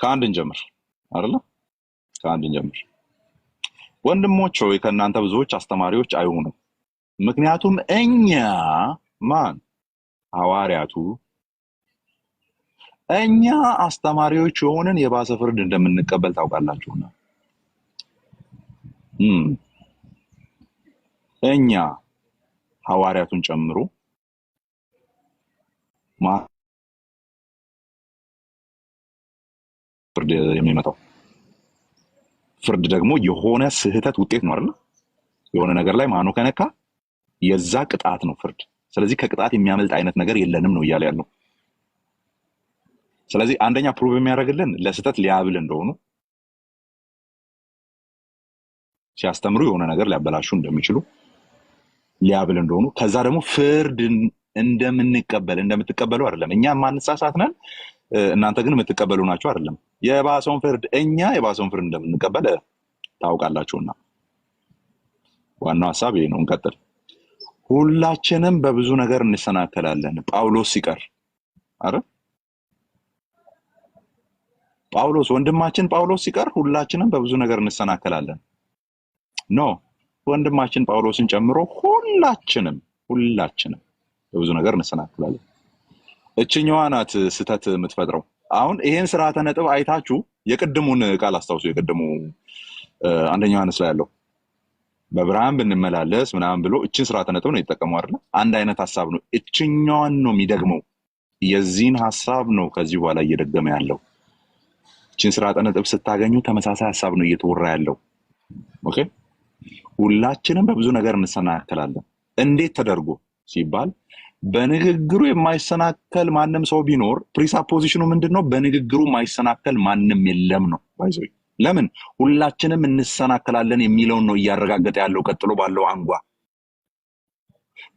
ከአንድ እንጀምር አይደለ? ከአንድ እንጀምር። ወንድሞች ሆይ ከእናንተ ብዙዎች አስተማሪዎች አይሁኑ፣ ምክንያቱም እኛ ማን ሐዋርያቱ እኛ አስተማሪዎች የሆንን የባሰ ፍርድ እንደምንቀበል ታውቃላችሁና። እኛ ሐዋርያቱን ጨምሮ ፍርድ የሚመጣው ፍርድ ደግሞ የሆነ ስህተት ውጤት ነው አይደል? የሆነ ነገር ላይ ማኑ ከነካ የዛ ቅጣት ነው ፍርድ። ስለዚህ ከቅጣት የሚያመልጥ አይነት ነገር የለንም ነው እያለ ያለው። ስለዚህ አንደኛ ፕሩቭ የሚያደርግልን ለስህተት ሊያብል እንደሆኑ ሲያስተምሩ የሆነ ነገር ሊያበላሹ እንደሚችሉ ሊያብል እንደሆኑ፣ ከዛ ደግሞ ፍርድ እንደምትቀበሉ አይደለም። እኛ ማንሳሳት ነን፣ እናንተ ግን የምትቀበሉ ናችሁ አይደለም። የባሰውን ፍርድ እኛ የባሰውን ፍርድ እንደምንቀበል ታውቃላችሁና። ዋናው ሐሳብ ይሄ ነው። እንቀጥል። ሁላችንም በብዙ ነገር እንሰናከላለን። ጳውሎስ ሲቀር አረ ጳውሎስ ወንድማችን ጳውሎስ ሲቀር ሁላችንም በብዙ ነገር እንሰናከላለን። ኖ ወንድማችን ጳውሎስን ጨምሮ ሁላችንም በብዙ ነገር እንሰናከላለን። እችኛዋ ናት ስህተት የምትፈጥረው። አሁን ይሄን ስርዓተ ነጥብ አይታችሁ የቅድሙን ቃል አስታውሱ። የቅድሙ አንደኛ ዮሐንስ ላይ ያለው በብርሃን ብንመላለስ ምናምን ብሎ እችን ስርዓተ ነጥብ ነው የተጠቀመው አይደል? አንድ አይነት ሐሳብ ነው። እችኛዋን ነው የሚደግመው። የዚህን ሐሳብ ነው ከዚህ በኋላ እየደገመ ያለው። እችን ስርዓተ ነጥብ ስታገኙ ተመሳሳይ ሐሳብ ነው እየተወራ ያለው። ኦኬ፣ ሁላችንም በብዙ ነገር እንሰናከላለን። እንዴት ተደርጎ ሲባል በንግግሩ የማይሰናከል ማንም ሰው ቢኖር ፕሪሳፖዚሽኑ ምንድነው? በንግግሩ የማይሰናከል ማንም የለም ነው። ባይዘይ ለምን ሁላችንም እንሰናከላለን የሚለውን ነው እያረጋገጠ ያለው። ቀጥሎ ባለው አንጓ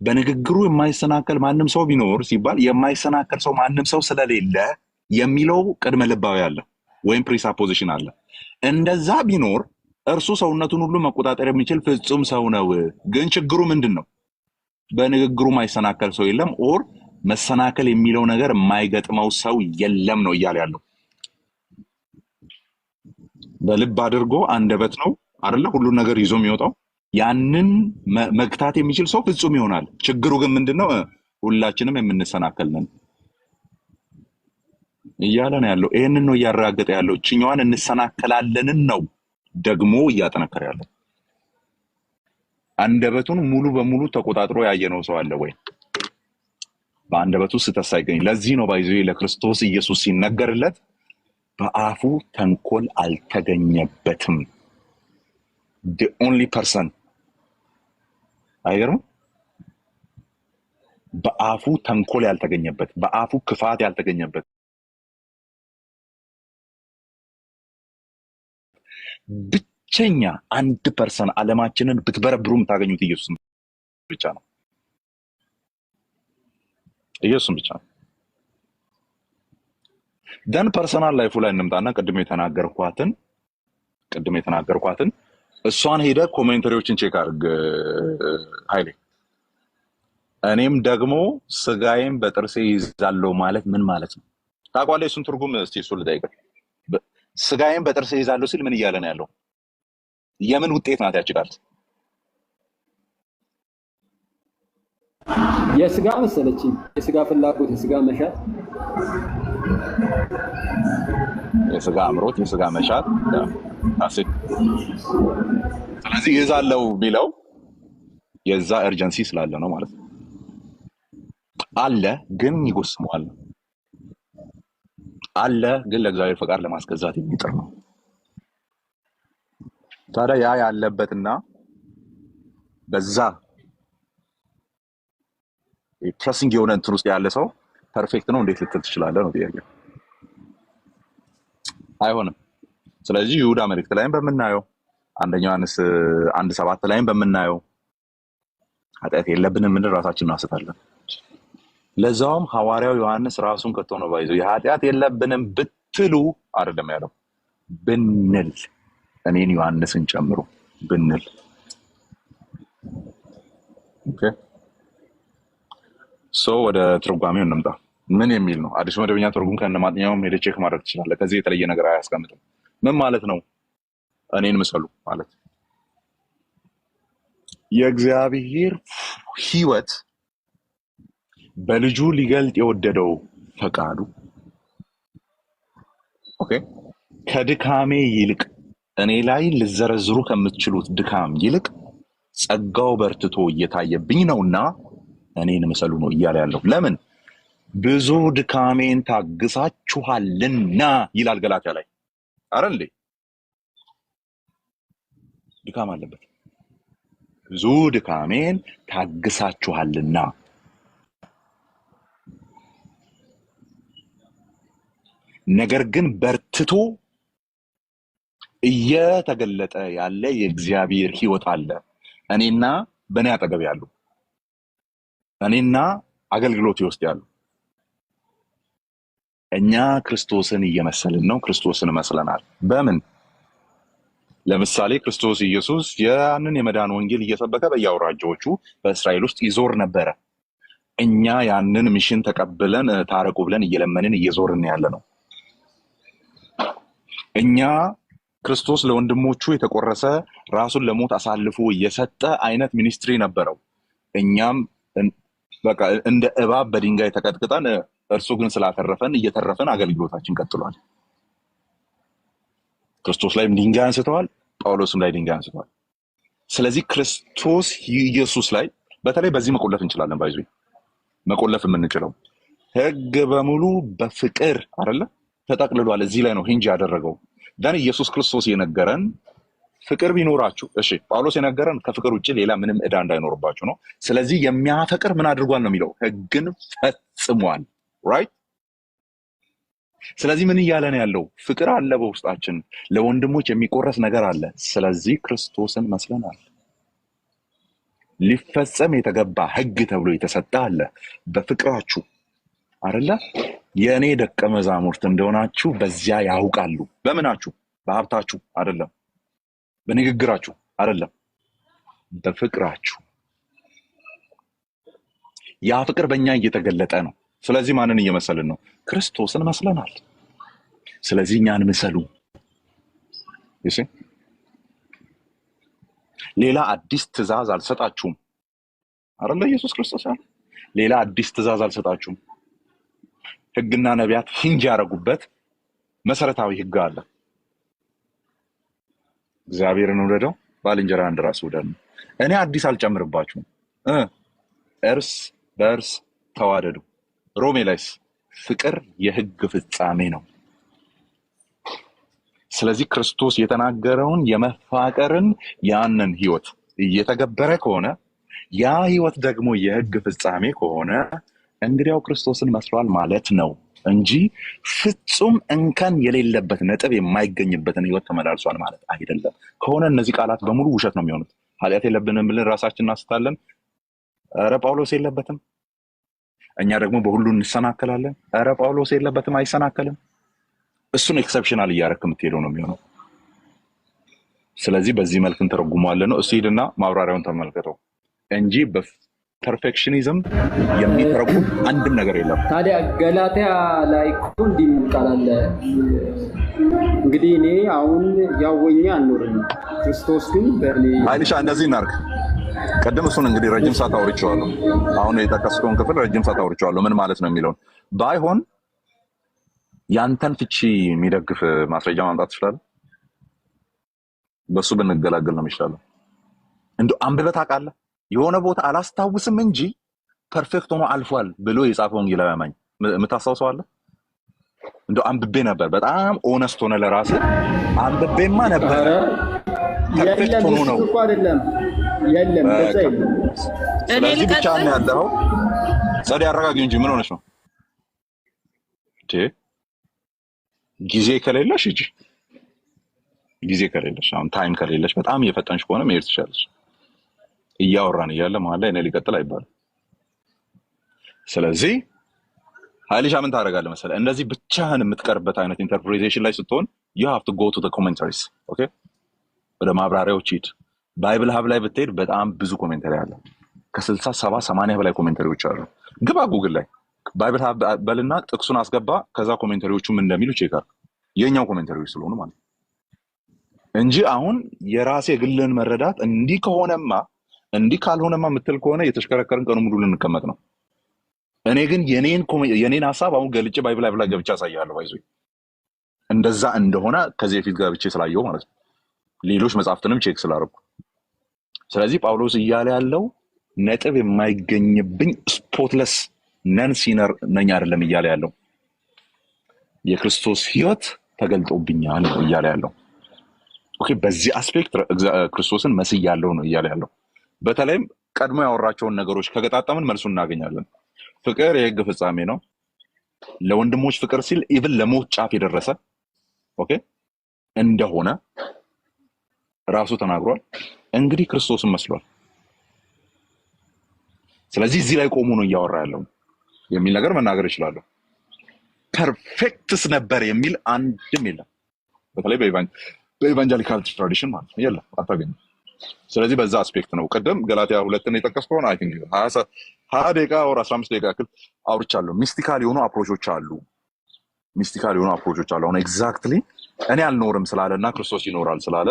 በንግግሩ የማይሰናከል ማንም ሰው ቢኖር ሲባል የማይሰናከል ሰው ማንም ሰው ስለሌለ የሚለው ቅድመ ልባዊ አለ ወይም ፕሪሳፖዚሽን አለ። እንደዛ ቢኖር እርሱ ሰውነቱን ሁሉ መቆጣጠር የሚችል ፍጹም ሰው ነው። ግን ችግሩ ምንድነው? በንግግሩ የማይሰናከል ሰው የለም፣ ኦር መሰናከል የሚለው ነገር የማይገጥመው ሰው የለም ነው እያለ ያለው። በልብ አድርጎ አንደበት ነው አይደለ ሁሉን ነገር ይዞ የሚወጣው። ያንን መግታት የሚችል ሰው ፍጹም ይሆናል። ችግሩ ግን ምንድነው? ሁላችንም የምንሰናከል ነን እያለ ነው ያለው። ይሄንን ነው እያረጋገጠ ያለው። እችኛዋን እንሰናከላለንን ነው ደግሞ እያጠነከረ ያለው። አንደበቱን ሙሉ በሙሉ ተቆጣጥሮ ያየነው ሰው አለ ወይ? በአንደበቱ ስህተት ሳይገኝ። ለዚህ ነው ባይዞ ለክርስቶስ ኢየሱስ ሲነገርለት በአፉ ተንኮል አልተገኘበትም። the only person አይገርም? በአፉ ተንኮል ያልተገኘበት፣ በአፉ ክፋት ያልተገኘበት ብቸኛ 1% ዓለማችንን ብትበረብሩ የምታገኙት ኢየሱስ ብቻ ነው። ኢየሱስ ብቻ ነው። ደን ፐርሰናል ላይፉ ላይ እንምጣና ቅድም የተናገርኳትን እሷን ሄደ ኮሜንተሪዎችን ቼክ አድርግ ኃይሌ። እኔም ደግሞ ስጋዬን በጥርሴ ይዛለሁ ማለት ምን ማለት ነው? ታውቃለህ? እሱን ትርጉም እስቲ እሱ ልጠይቅህ። ስጋዬን በጥርሴ ይዛለሁ ሲል ምን እያለ ነው ያለው? የምን ውጤት ናት ያቺ ቃል? የስጋ መሰለችኝ። የስጋ ፍላጎት፣ የስጋ መሻት፣ የስጋ አምሮት፣ የስጋ መሻት። ስለዚህ ይዛለው ቢለው የዛ እርጀንሲ ስላለ ነው ማለት ነው። አለ ግን ይጎስመዋል። አለ ግን ለእግዚአብሔር ፈቃድ ለማስገዛት የሚጥር ነው። ታዲያ ያ ያለበትና በዛ ፕሬሲንግ የሆነ እንትን ውስጥ ያለ ሰው ፐርፌክት ነው እንዴት ልትል ትችላለህ ነው ጥያቄው። አይሆንም። ስለዚህ ይሁዳ መልእክት ላይም በምናየው አንደኛ ዮሐንስ 1:7 ላይም በምናየው ኃጢአት የለብንም ምን ራሳችንን እናስታለን። ለዛውም ሐዋርያው ዮሐንስ ራሱን ከቶ ነው ባይዘው የኃጢአት የለብንም ብትሉ አይደለም ያለው፣ ብንል፣ እኔን ዮሐንስን ጨምሮ ብንል። ኦኬ ሶ ወደ ትርጓሜው እንምጣ። ምን የሚል ነው? አዲስ መደበኛ ትርጉም ከነማንኛውም ሄደህ ቼክ ማድረግ ትችላለህ። ከዚህ የተለየ ነገር አያስቀምጥም። ምን ማለት ነው? እኔን ምሰሉ ማለት የእግዚአብሔር ሕይወት በልጁ ሊገልጥ የወደደው ፈቃዱ ኦኬ ከድካሜ ይልቅ እኔ ላይ ልዘረዝሩ ከምትችሉት ድካም ይልቅ ጸጋው በርትቶ እየታየብኝ ነውና እኔን ምሰሉ ነው እያለ ያለው። ለምን? ብዙ ድካሜን ታግሳችኋልና ይላል ገላትያ ላይ። አረ እንዴ ድካም አለበት። ብዙ ድካሜን ታግሳችኋልና ነገር ግን በርትቶ እየተገለጠ ያለ የእግዚአብሔር ሕይወት አለ። እኔና በእኔ አጠገብ ያሉ እኔና አገልግሎት ውስጥ ያሉ እኛ ክርስቶስን እየመሰልን ነው። ክርስቶስን መስለናል። በምን? ለምሳሌ ክርስቶስ ኢየሱስ ያንን የመዳን ወንጌል እየሰበከ በየአውራጃዎቹ በእስራኤል ውስጥ ይዞር ነበረ። እኛ ያንን ሚሽን ተቀብለን ታረቁ ብለን እየለመንን እየዞርን ያለ ነው። እኛ ክርስቶስ ለወንድሞቹ የተቆረሰ ራሱን ለሞት አሳልፎ የሰጠ አይነት ሚኒስትሪ ነበረው። እኛም በቃ እንደ እባብ በድንጋይ ተቀጥቅጠን እርሱ ግን ስላተረፈን እየተረፈን አገልግሎታችን ቀጥሏል። ክርስቶስ ላይም ድንጋይ አንስተዋል፣ ጳውሎስም ላይ ድንጋይ አንስተዋል። ስለዚህ ክርስቶስ ኢየሱስ ላይ በተለይ በዚህ መቆለፍ እንችላለን። ባይዙ መቆለፍ የምንችለው ሕግ በሙሉ በፍቅር አይደለ ተጠቅልሏል። እዚህ ላይ ነው ሂንጅ ያደረገው። ዳን ኢየሱስ ክርስቶስ የነገረን ፍቅር ቢኖራችሁ፣ እሺ ጳውሎስ የነገረን ከፍቅር ውጭ ሌላ ምንም ዕዳ እንዳይኖርባችሁ ነው። ስለዚህ የሚያፈቅር ምን አድርጓል ነው የሚለው? ሕግን ፈጽሟል። ራይት። ስለዚህ ምን እያለ ነው ያለው? ፍቅር አለ በውስጣችን፣ ለወንድሞች የሚቆረስ ነገር አለ። ስለዚህ ክርስቶስን መስለናል። ሊፈጸም የተገባ ሕግ ተብሎ የተሰጠ አለ። በፍቅራችሁ አይደለ የእኔ ደቀ መዛሙርት እንደሆናችሁ በዚያ ያውቃሉ። በምናችሁ? በሀብታችሁ አይደለም፣ በንግግራችሁ አይደለም፣ በፍቅራችሁ። ያ ፍቅር በእኛ እየተገለጠ ነው። ስለዚህ ማንን እየመሰልን ነው? ክርስቶስን መስለናል። ስለዚህ እኛን ምሰሉ። ይሲ ሌላ አዲስ ትእዛዝ አልሰጣችሁም አይደለ? ኢየሱስ ክርስቶስ ያለ ሌላ አዲስ ትእዛዝ አልሰጣችሁም። ሕግና ነቢያት ሂንጅ ያደረጉበት መሰረታዊ ሕግ አለ። እግዚአብሔርን ውደደው፣ ባልንጀራህን እንደ ራስህ ውደድ። እኔ አዲስ አልጨምርባችሁም። እርስ በእርስ ተዋደዱ። ሮሜ ላይስ ፍቅር የሕግ ፍጻሜ ነው። ስለዚህ ክርስቶስ የተናገረውን የመፋቀርን ያንን ሕይወት እየተገበረ ከሆነ ያ ሕይወት ደግሞ የሕግ ፍጻሜ ከሆነ እንግዲያው ክርስቶስን መስሏል ማለት ነው እንጂ ፍጹም እንከን የሌለበት ነጥብ የማይገኝበትን ሕይወት ተመላልሷል ማለት አይደለም። ከሆነ እነዚህ ቃላት በሙሉ ውሸት ነው የሚሆኑት። ኃጢአት የለብንም ብለን ራሳችን እናስታለን። ኧረ ጳውሎስ የለበትም። እኛ ደግሞ በሁሉ እንሰናከላለን። ኧረ ጳውሎስ የለበትም፣ አይሰናከልም። እሱን ኤክሰፕሽናል እያደረክ የምትሄደው ነው የሚሆነው። ስለዚህ በዚህ መልክ እንተረጉመዋለን ነው። እሱ ሂድና ማብራሪያውን ተመልከተው እንጂ በፐርፌክሽኒዝም የሚተረጉም አንድም ነገር የለም። ታዲያ ገላትያ ላይ እኮ እንዲህ የሚል ቃል አለ። እንግዲህ እኔ አሁን ያወኛ አልኖርም፣ ክርስቶስ ግን በእኔ። ኃይልሻ እንደዚህ እናድርግ። ቅድም እሱን እንግዲህ ረጅም ሰዓት አውርቼዋለሁ። አሁን የጠቀስከውን ክፍል ረጅም ሰዓት አውርቼዋለሁ። ምን ማለት ነው የሚለውን ባይሆን ያንተን ፍቺ የሚደግፍ ማስረጃ ማምጣት ትችላለህ። በሱ ብንገላገል ነው የሚሻለው። እንደው አንብበህ ታውቃለህ? የሆነ ቦታ አላስታውስም እንጂ ፐርፌክት ሆኖ አልፏል ብሎ የጻፈው ወንጌላዊ አማኝ የምታስታውሰው አለ? እንደው አንብቤ ነበር። በጣም ኦነስት ሆነ ለራስህ። አንብቤማ ነበር ፐርፌክት ሆኖ ነው እኮ አይደለም። የለም እንደዛ የለም። ስለዚህ ብቻ ነው ያለው። ጸዴ አረጋጊው እንጂ ምን ሆነሽ ነው? ጊዜ ከሌለሽ እጂ ጊዜ ከሌለሽ አሁን ታይም ከሌለሽ በጣም እየፈጠንሽ ከሆነ መሄድ ትችላለሽ። እያወራን እያለ መሀል ላይ እኔ ሊቀጥል አይባልም። ስለዚህ ኃይልሻ ምን ታደርጋለህ መሰለህ? እንደዚህ ብቻህን የምትቀርበት አይነት ኢንተርፕሬቴሽን ላይ ስትሆን you have to go to the commentaries ኦኬ። ወደ ማብራሪያዎች ሂድ። ባይብል ሀብ ላይ ብትሄድ በጣም ብዙ ኮሜንተሪ አለ። ከ60 70 80 በላይ ኮሜንተሪዎች አሉ። ግባ ጉግል ላይ ባይብል ሀብ በልና ጥቅሱን አስገባ። ከዛ ኮሜንታሪዎቹም እንደሚሉ ቼክ አድርግ። የኛው ኮሜንታሪዎች ስለሆኑ ማለት ነው እንጂ አሁን የራሴ ግልን መረዳት እንዲህ ከሆነማ እንዲህ ካልሆነማ የምትል ከሆነ የተሽከረከርን ቀኑ ሙሉ ልንቀመጥ ነው። እኔ ግን የኔን ሐሳብ አሁን ገልጬ ባይብል ላይ ገብቼ አሳያለሁ። ባይዞ እንደዛ እንደሆነ ከዚህ በፊት ገብቼ ስላየው ማለት ነው፣ ሌሎች መጽሐፍትንም ቼክ ስላደረኩ። ስለዚህ ጳውሎስ እያለ ያለው ነጥብ የማይገኝብኝ ስፖትለስ ነን ሲነር ነኝ አይደለም እያለ ያለው፣ የክርስቶስ ሕይወት ተገልጦብኛል ነው እያለ ያለው። ኦኬ፣ በዚህ አስፔክት ክርስቶስን መስያለሁ ነው እያለ ያለው። በተለይም ቀድሞ ያወራቸውን ነገሮች ከገጣጠምን መልሱን እናገኛለን። ፍቅር የሕግ ፍጻሜ ነው፣ ለወንድሞች ፍቅር ሲል ኢቭን ለሞት ጫፍ የደረሰ ኦኬ እንደሆነ ራሱ ተናግሯል። እንግዲህ ክርስቶስን መስሏል። ስለዚህ እዚህ ላይ ቆሙ ነው እያወራ ያለው የሚል ነገር መናገር ይችላለሁ። ፐርፌክትስ ነበር የሚል አንድም የለም። በተለይ በኢቫንጀሊካል ትራዲሽን ማለት ነው የለም፣ አታገኝም። ስለዚህ በዛ አስፔክት ነው ቅድም ገላትያ 2 የጠቀስከውን አይ ቲንክ 20 ደቂቃ ወር 15 ደቂቃ ያክል አውርቻለሁ። ሚስቲካል የሆኑ አፕሮቾች አሉ። አሁን ኤግዛክትሊ እኔ አልኖርም ስላለና ክርስቶስ ይኖራል ስላለ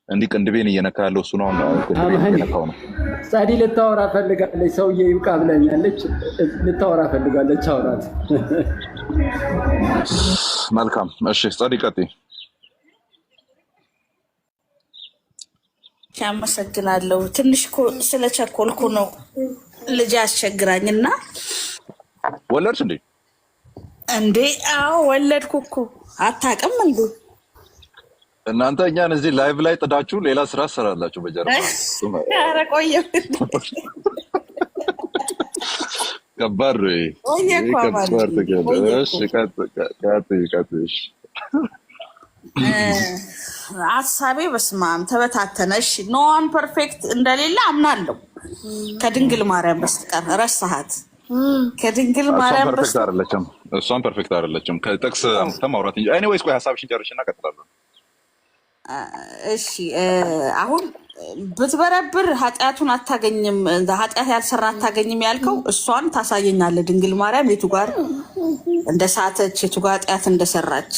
እንዲህ ቅንድቤን እየነካ ያለው እሱ ነው። ቅንድቤን እየነካው ነው። ጻዲ ልታወራ ፈልጋለች። ሰውዬ ይብቃ ብለኛለች። ልታወራ ፈልጋለች። አውራት። መልካም እሺ፣ ጻዲ ቀጥይ። አመሰግናለሁ። ትንሽ ስለቸኮልኩ ነው ልጅ አስቸግራኝና። ወለድሽ እንዴ? እንዴ አዎ ወለድኩ እኮ። አታውቅም እንዴ እናንተ? እኛን እዚህ ላይቭ ላይ ጥዳችሁ ሌላ ስራ ትሰራላችሁ በጀርባ። ኧረ ቆየሁ። ከባድ ነው ይሄ። ቀጥይ። ሀሳቤ በስማም ተበታተነሽ። ኖዋን ፐርፌክት እንደሌለ አምናለሁ ከድንግል ማርያም በስተቀር። ረሳሃት? ከድንግል ማርያም በስተቀር እሷን ፐርፌክት አይደለችም። ከጥቅስ ማውራት እንጂ። ኤኒዌይስ ቆይ ሀሳብሽን ጨርሽና ቀጥላለሁ። እሺ አሁን ብትበረብር ኃጢአቱን አታገኝም፣ ኃጢአት ያልሰራ አታገኝም ያልከው እሷን ታሳየኛለህ። ድንግል ማርያም የቱ ጋር እንደሳተች የቱ ጋር ኃጢአት እንደሰራች።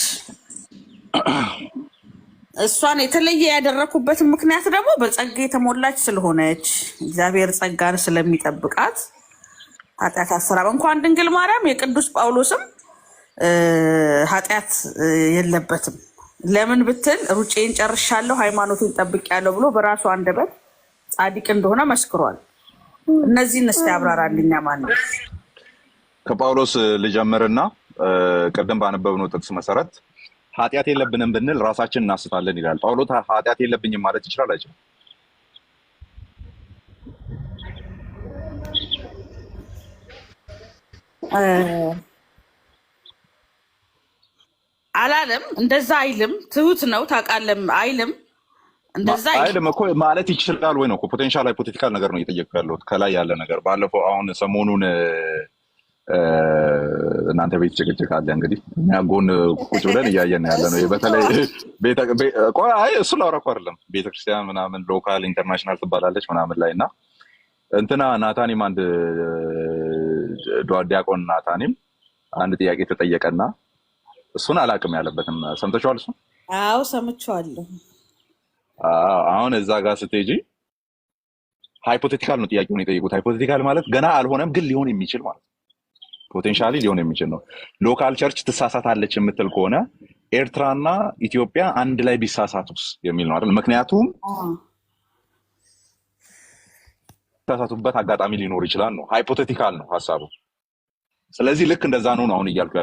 እሷን የተለየ ያደረኩበትን ምክንያት ደግሞ በጸጋ የተሞላች ስለሆነች እግዚአብሔር ጸጋን ስለሚጠብቃት ኃጢአት አሰራም። እንኳን ድንግል ማርያም የቅዱስ ጳውሎስም ኃጢአት የለበትም። ለምን ብትል ሩጬን ጨርሻለሁ፣ ሃይማኖቴን ጠብቄያለሁ ብሎ በራሱ አንደበት ጻድቅ እንደሆነ መስክሯል። እነዚህን እስቲ አብራራልኛ። ማለት ከጳውሎስ ልጀምርና ቀደም ባነበብነው ጥቅስ መሰረት ኃጢአት የለብንም ብንል ራሳችን እናስታለን ይላል ጳውሎስ። ኃጢአት የለብኝም ማለት ይችላል አይችልም? አላለም። እንደዛ አይልም። ትሁት ነው ታውቃለህ አይልም። እንደዛ አይልም እኮ ማለት ይችላል ወይ ነው እኮ። ፖቴንሻል ሃይፖቴቲካል ነገር ነው እየጠየቅኩ ያለሁት፣ ከላይ ያለ ነገር። ባለፈው አሁን ሰሞኑን እናንተ ቤት ጭቅጭቅ አለ እንግዲህ፣ እኛ ጎን ቁጭ ብለን እያየን ያለ ነው። በተለይ እሱ ላውራ እኮ አይደለም፣ ቤተክርስቲያን ምናምን ሎካል ኢንተርናሽናል ትባላለች ምናምን ላይ እና እንትና ናታኒም አንድ ዲያቆን ናታኒም አንድ ጥያቄ ተጠየቀና እሱን አላውቅም ያለበትም ሰምተሽዋል? እሱ አዎ ሰምቼዋለሁ። አሁን እዛ ጋር ስትሄጂ ሃይፖቴቲካል ነው ጥያቄውን የጠየቁት። ሃይፖቴቲካል ማለት ገና አልሆነም ግን ሊሆን የሚችል ማለት ነው። ፖቴንሻሊ ሊሆን የሚችል ነው። ሎካል ቸርች ትሳሳታለች የምትል ከሆነ ኤርትራና ኢትዮጵያ አንድ ላይ ቢሳሳቱስ የሚል ነው አይደል? ምክንያቱም ተሳሳቱበት አጋጣሚ ሊኖር ይችላል ነው። ሃይፖቴቲካል ነው ሐሳቡ። ስለዚህ ልክ እንደዛ ነው አሁን እያልኩ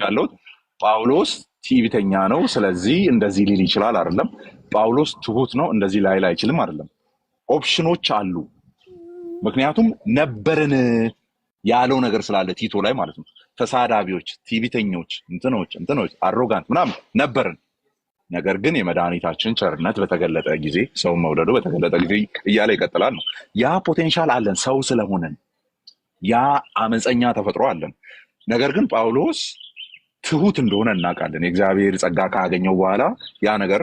ያለሁት። ጳውሎስ ትዕቢተኛ ነው ስለዚህ እንደዚህ ሊል ይችላል አይደለም። ጳውሎስ ትሁት ነው እንደዚህ ላይል አይችልም አይደለም። ኦፕሽኖች አሉ። ምክንያቱም ነበርን ያለው ነገር ስላለ ቲቶ ላይ ማለት ነው። ተሳዳቢዎች፣ ትዕቢተኞች፣ እንትኖች አሮጋንት ምናምን ነበርን። ነገር ግን የመድኃኒታችን ቸርነት በተገለጠ ጊዜ፣ ሰው መውደዱ በተገለጠ ጊዜ እያለ ይቀጥላል ነው። ያ ፖቴንሻል አለን ሰው ስለሆነን፣ ያ አመፀኛ ተፈጥሮ አለን። ነገር ግን ጳውሎስ ትሁት እንደሆነ እናውቃለን። የእግዚአብሔር ጸጋ ካገኘው በኋላ ያ ነገር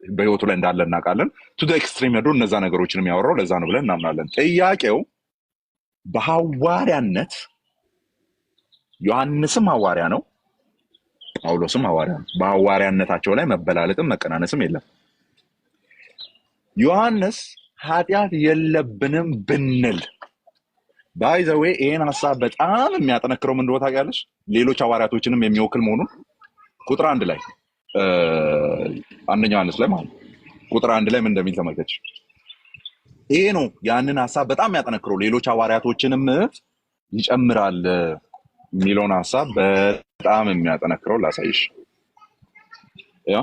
በህይወቱ ላይ እንዳለ እናውቃለን። ቱ ኤክስትሪም ሄዶ እነዛ ነገሮችን የሚያወራው ለዛ ነው ብለን እናምናለን። ጥያቄው በሐዋርያነት ዮሐንስም ሐዋርያ ነው፣ ጳውሎስም ሐዋርያ ነው። በሐዋርያነታቸው ላይ መበላለጥም መቀናነስም የለም። ዮሐንስ ኃጢአት የለብንም ብንል ባይ ዘ ዌይ ይሄን ሐሳብ በጣም የሚያጠነክረው ምን እንደሆነ ታውቂያለሽ? ሌሎች ሐዋርያቶችንም የሚወክል መሆኑን ቁጥር 1 ላይ አንደኛ ዮሐንስ ላይ ማለት ቁጥር 1 ላይ ምን እንደሚል ተመልከች። ይሄ ነው ያንን ሐሳብ በጣም የሚያጠነክረው፣ ሌሎች ሐዋርያቶችንም ይጨምራል የሚለውን ሐሳብ በጣም የሚያጠነክረው ላሳይሽ። ያ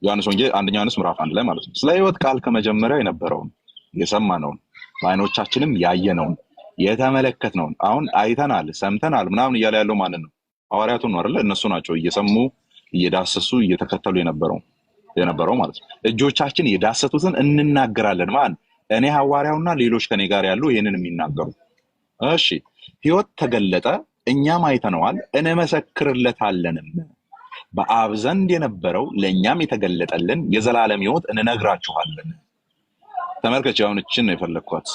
ዮሐንስ ወንጌል አንደኛ ዮሐንስ ምዕራፍ 1 ላይ ማለት ነው። ስለ ሕይወት ቃል ከመጀመሪያ የነበረውን የሰማነውን በዓይኖቻችንም ያየነውን የተመለከትነውን። አሁን አይተናል ሰምተናል ምናምን እያለ ያለው ማንን ነው? ሐዋርያቱን ነው አይደለ? እነሱ ናቸው እየሰሙ እየዳሰሱ እየተከተሉ የነበረው ማለት ነው። እጆቻችን የዳሰቱትን እንናገራለን። ማን? እኔ ሐዋርያውና ሌሎች ከኔ ጋር ያሉ ይሄንን የሚናገሩ። እሺ ሕይወት ተገለጠ፣ እኛም አይተነዋል እንመሰክርለታለንም። በአብ ዘንድ የነበረው ለእኛም የተገለጠልን የዘላለም ሕይወት እንነግራችኋለን። ተመልከች፣ አሁን እችን ነው የፈለግኳት።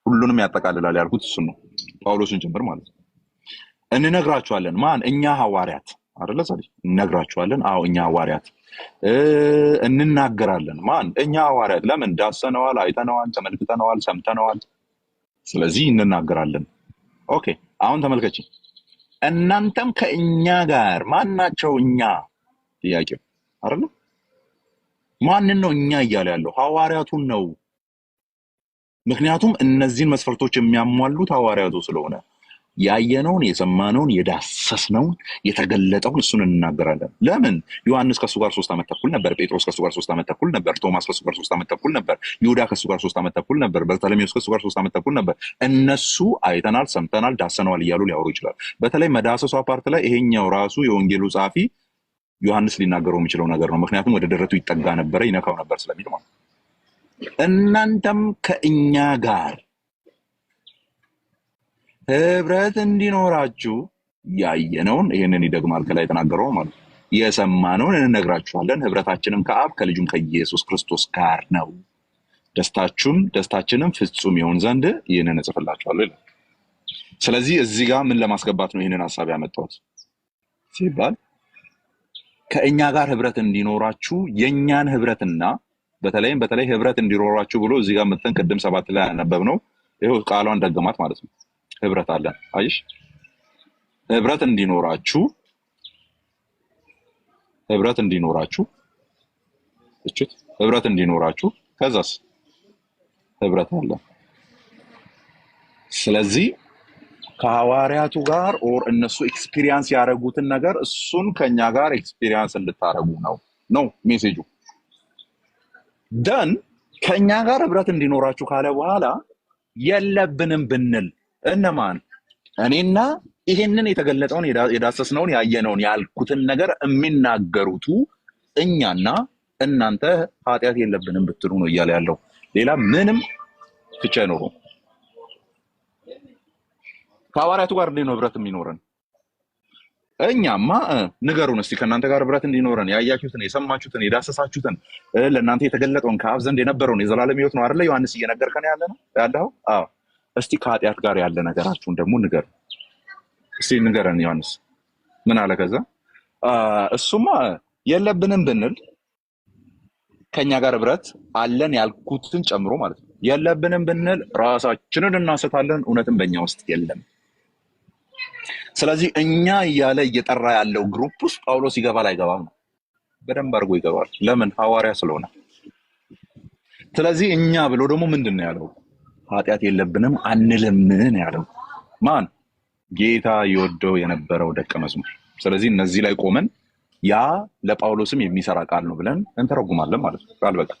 ሁሉንም ያጠቃልላል ያልኩት እሱን ነው፣ ጳውሎስን ጭምር ማለት ነው። እንነግራችኋለን። ማን? እኛ ሐዋርያት አይደለ? ዛሬ እንነግራችኋለን። አዎ እኛ ሐዋርያት እንናገራለን። ማን? እኛ ሐዋርያት። ለምን? ዳሰነዋል፣ አይተነዋል፣ ተመልክተነዋል፣ ሰምተነዋል። ስለዚህ እንናገራለን። ኦኬ አሁን ተመልከቺ። እናንተም ከእኛ ጋር ማናቸው? እኛ ጥያቄው አይደለ? ማንን ነው እኛ እያለ ያለው? ሐዋርያቱን ነው። ምክንያቱም እነዚህን መስፈርቶች የሚያሟሉት ሐዋርያቱ ስለሆነ ያየነውን የሰማነውን የዳሰስነውን የተገለጠውን እሱን እንናገራለን። ለምን? ዮሐንስ ከሱ ጋር 3 ዓመት ተኩል ነበር። ጴጥሮስ ከሱ ጋር 3 ዓመት ተኩል ነበር። ቶማስ ከሱ ጋር 3 ዓመት ተኩል ነበር። ይሁዳ ከሱ ጋር 3 ዓመት ተኩል ነበር። በርተሎሜዎስ ከሱ ጋር 3 ዓመት ተኩል ነበር። እነሱ አይተናል፣ ሰምተናል፣ ዳሰነዋል እያሉ ሊያወሩ ይችላል። በተለይ መዳሰሷ ፓርት ላይ ይሄኛው ራሱ የወንጌሉ ጸሐፊ ዮሐንስ ሊናገረው የሚችለው ነገር ነው። ምክንያቱም ወደ ደረቱ ይጠጋ ነበረ፣ ይነካው ነበር ስለሚል ማለት ነው። እናንተም ከእኛ ጋር ህብረት እንዲኖራችሁ ያየነውን ይህንን ይደግማል ከላይ የተናገረው ማለት ነው። የሰማነውን እንነግራችኋለን። ህብረታችንም ከአብ ከልጁም ከኢየሱስ ክርስቶስ ጋር ነው። ደስታችንም ፍጹም ይሆን ዘንድ ይህንን እጽፍላችኋለሁ ይላል። ስለዚህ እዚህ ጋር ምን ለማስገባት ነው ይህንን ሐሳብ ያመጣሁት ሲባል ከእኛ ጋር ህብረት እንዲኖራችሁ የኛን ህብረትና በተለይ ህብረት እንዲኖራችሁ ብሎ እዚህ ጋር መተን ቅድም 7 ላይ ያነበብነው ይሄው ቃሏን ደገማት ማለት ነው። ህብረት አለን። አይሽ ህብረት እንዲኖራችሁ እችት ህብረት እንዲኖራችሁ ከዛስ ህብረት አለ። ስለዚህ ከሐዋርያቱ ጋር ኦር እነሱ ኤክስፒሪየንስ ያደረጉትን ነገር እሱን ከኛ ጋር ኤክስፒሪየንስ እንድታረጉ ነው ሜሴጁ። ደን ከኛ ጋር ህብረት እንዲኖራችሁ ካለ በኋላ የለብንም ብንል እነማን? እኔና ይሄንን የተገለጠውን የዳሰስነውን ያየነውን ያልኩትን ነገር የሚናገሩቱ እኛና እናንተ ኃጢአት የለብንም ብትሉ ነው እያለ ያለው። ሌላ ምንም ፍቻ አይኖረውም። ከሐዋርያቱ ጋር እንዴት ነው ህብረት የሚኖረን? እኛማ ንገሩን እስቲ ከእናንተ ጋር ህብረት እንዲኖረን ያያችሁትን፣ የሰማችሁትን፣ የዳሰሳችሁትን ለእናንተ የተገለጠውን ከአብ ዘንድ የነበረውን የዘላለም ሕይወት ነው አይደለ? ዮሐንስ እየነገርከን ያለው። አዎ እስቲ ከኃጢአት ጋር ያለ ነገራችሁን ደግሞ ንገር እስቲ ንገረን። ዮሐንስ ምን አለ? ከዛ እሱማ የለብንም ብንል ከኛ ጋር ህብረት አለን ያልኩትን ጨምሮ ማለት ነው። የለብንም ብንል ራሳችንን እናስታለን፣ እውነትም በእኛ ውስጥ የለም። ስለዚህ እኛ እያለ እየጠራ ያለው ግሩፕ ውስጥ ጳውሎስ ይገባል አይገባም ነው? በደንብ አድርጎ ይገባል። ለምን? ሐዋርያ ስለሆነ። ስለዚህ እኛ ብሎ ደግሞ ምንድን ነው ያለው? ኃጢአት የለብንም አንልምን ያለው ማን? ጌታ ይወደው የነበረው ደቀ መዝሙር። ስለዚህ እነዚህ ላይ ቆመን ያ ለጳውሎስም የሚሰራ ቃል ነው ብለን እንተረጉማለን ማለት ነው ቃል በቃል።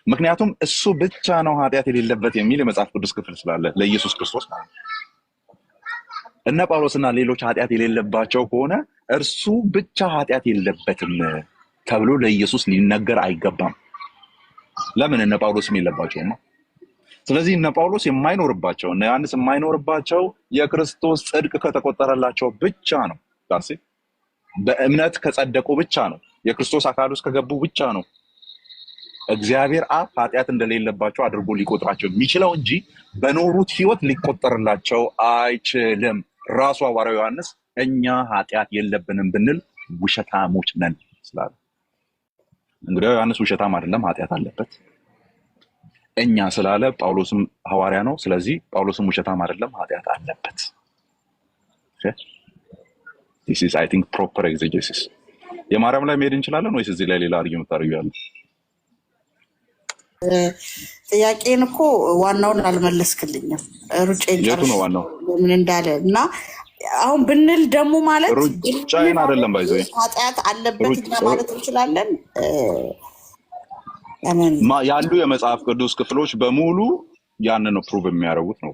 ምክንያቱም እሱ ብቻ ነው ኃጢአት የሌለበት የሚል የመጽሐፍ ቅዱስ ክፍል ስላለ ለኢየሱስ ክርስቶስ ማለት ነው። እነ ጳውሎስና ሌሎች ኃጢአት የሌለባቸው ከሆነ እርሱ ብቻ ኃጢአት የለበትም ተብሎ ለኢየሱስ ሊነገር አይገባም። ለምን? እነ ጳውሎስም የለባቸውማ። ስለዚህ እነ ጳውሎስ የማይኖርባቸው እነ ዮሐንስ የማይኖርባቸው የክርስቶስ ጽድቅ ከተቆጠረላቸው ብቻ ነው። ዳሴ በእምነት ከጸደቁ ብቻ ነው። የክርስቶስ አካል ውስጥ ከገቡ ብቻ ነው እግዚአብሔር አብ ኃጢአት እንደሌለባቸው አድርጎ ሊቆጥራቸው የሚችለው እንጂ በኖሩት ህይወት ሊቆጠርላቸው አይችልም። ራሱ ሐዋርያው ዮሐንስ እኛ ኃጢአት የለብንም ብንል ውሸታሞች ነን ስላለ፣ እንግዲህ ዮሐንስ ውሸታም አይደለም፣ ኃጢአት አለበት። እኛ ስላለ ጳውሎስም ሐዋርያ ነው። ስለዚህ ጳውሎስም ውሸታም አይደለም፣ ኃጢአት አለበት። this is I think proper exegesis። የማርያም ላይ መሄድ እንችላለን ወይስ እዚህ ላይ ሌላ አርጊውመንት ታደርጊያለሽ? ጥያቄን እኮ ዋናውን አልመለስክልኝም። ሩጬን የቱ ነው ዋናው? ምን እንዳለ እና አሁን ብንል ደግሞ ማለት ሩጫዬን አይደለም ባይዘው ኃጢአት አለበት እኛ ማለት እንችላለን። ያሉ የመጽሐፍ ቅዱስ ክፍሎች በሙሉ ያንን ነው ፕሩቭ የሚያደርጉት ነው።